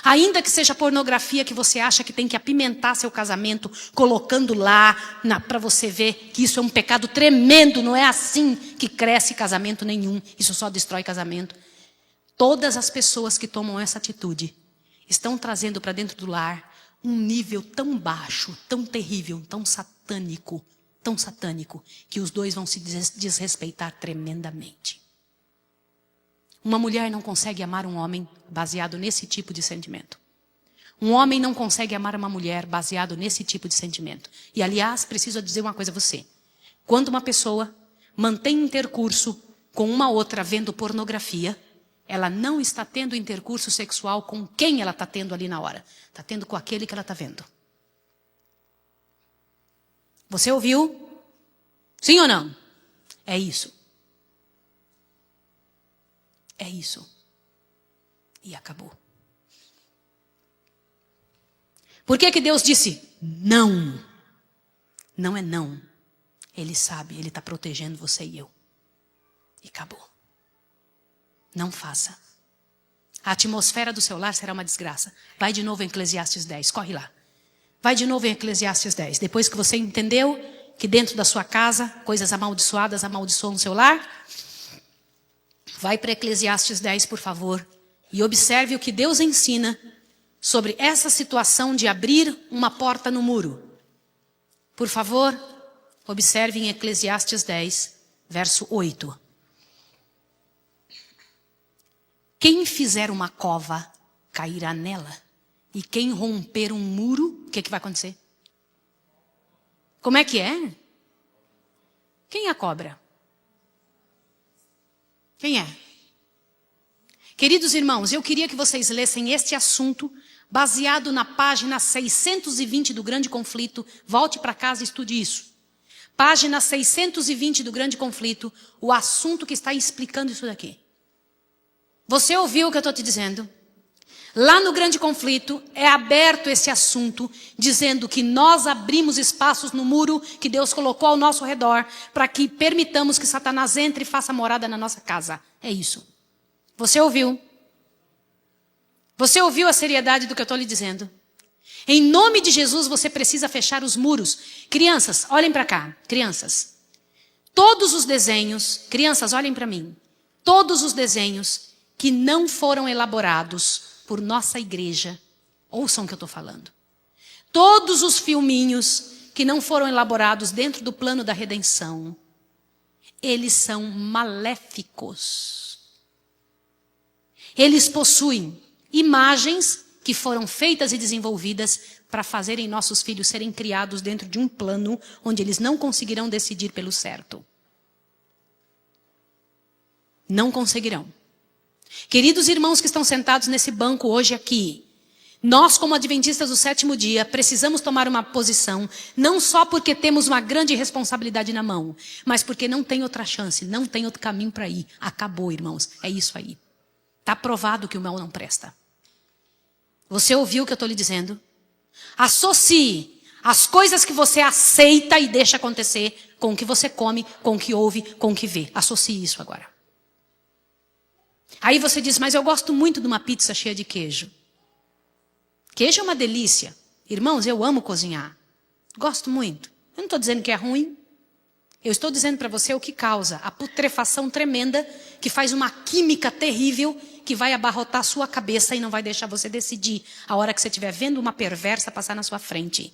Ainda que seja pornografia que você acha que tem que apimentar seu casamento, colocando lá para você ver que isso é um pecado tremendo, não é assim que cresce casamento nenhum, isso só destrói casamento. Todas as pessoas que tomam essa atitude estão trazendo para dentro do lar um nível tão baixo, tão terrível, tão satânico, que os dois vão se desrespeitar tremendamente. Uma mulher não consegue amar um homem baseado nesse tipo de sentimento. Um homem não consegue amar uma mulher baseado nesse tipo de sentimento. E, aliás, preciso dizer uma coisa a você. Quando uma pessoa mantém intercurso com uma outra vendo pornografia, ela não está tendo intercurso sexual com quem ela está tendo ali na hora. Está tendo com aquele que ela está vendo. Você ouviu? Sim ou não? É isso. É isso. E acabou. Por que Deus disse não? Não é não. Ele sabe, Ele está protegendo você e eu. E acabou. Não faça. A atmosfera do seu lar será uma desgraça. Vai de novo em Eclesiastes 10, corre lá. Vai de novo em Eclesiastes 10. Depois que você entendeu que dentro da sua casa, coisas amaldiçoadas amaldiçoam o seu lar, Vai para Eclesiastes 10, por favor, e observe o que Deus ensina sobre essa situação de abrir uma porta no muro. Por favor, observe em Eclesiastes 10, verso 8. Quem fizer uma cova, cairá nela. E quem romper um muro, o que vai acontecer? Como é que é? Quem é a cobra? Quem é? Queridos irmãos, eu queria que vocês lessem este assunto baseado na página 620 do Grande Conflito. Volte para casa e estude isso. Página 620 do Grande Conflito, o assunto que está explicando isso daqui. Você ouviu o que eu estou te dizendo? Lá no Grande Conflito é aberto esse assunto, dizendo que nós abrimos espaços no muro que Deus colocou ao nosso redor para que permitamos que Satanás entre e faça morada na nossa casa. É isso. Você ouviu? Você ouviu a seriedade do que eu estou lhe dizendo? Em nome de Jesus, você precisa fechar os muros. Crianças, olhem para cá. Crianças. Todos os desenhos, crianças, olhem para mim. Todos os desenhos que não foram elaborados por nossa igreja, ouçam o que eu estou falando. Todos os filminhos que não foram elaborados dentro do plano da redenção, eles são maléficos. Eles possuem imagens que foram feitas e desenvolvidas para fazerem nossos filhos serem criados dentro de um plano onde eles não conseguirão decidir pelo certo. Não conseguirão. Queridos irmãos que estão sentados nesse banco hoje aqui, nós como adventistas do sétimo dia precisamos tomar uma posição, não só porque temos uma grande responsabilidade na mão, mas porque não tem outra chance, não tem outro caminho para ir. Acabou, irmãos, é isso aí. Está provado que o mal não presta. Você ouviu o que eu estou lhe dizendo? Associe as coisas que você aceita e deixa acontecer com o que você come, com o que ouve, com o que vê. Associe isso agora. Aí você diz, mas eu gosto muito de uma pizza cheia de queijo. Queijo é uma delícia. Irmãos, eu amo cozinhar. Gosto muito. Eu não estou dizendo que é ruim. Eu estou dizendo para você o que causa a putrefação tremenda, que faz uma química terrível, que vai abarrotar a sua cabeça e não vai deixar você decidir a hora que você estiver vendo uma perversa passar na sua frente.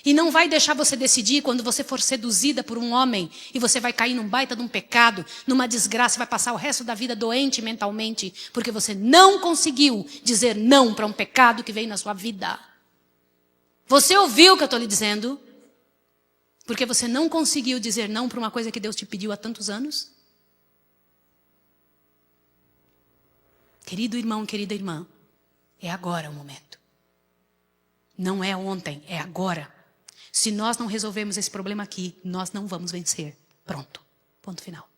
E não vai deixar você decidir quando você for seduzida por um homem e você vai cair num baita de um pecado, numa desgraça, vai passar o resto da vida doente mentalmente, porque você não conseguiu dizer não para um pecado que veio na sua vida. Você ouviu o que eu estou lhe dizendo? Porque você não conseguiu dizer não para uma coisa que Deus te pediu há tantos anos? Querido irmão, querida irmã, é agora o momento. Não é ontem, é agora. Se nós não resolvermos esse problema aqui, nós não vamos vencer. Pronto. Ponto final.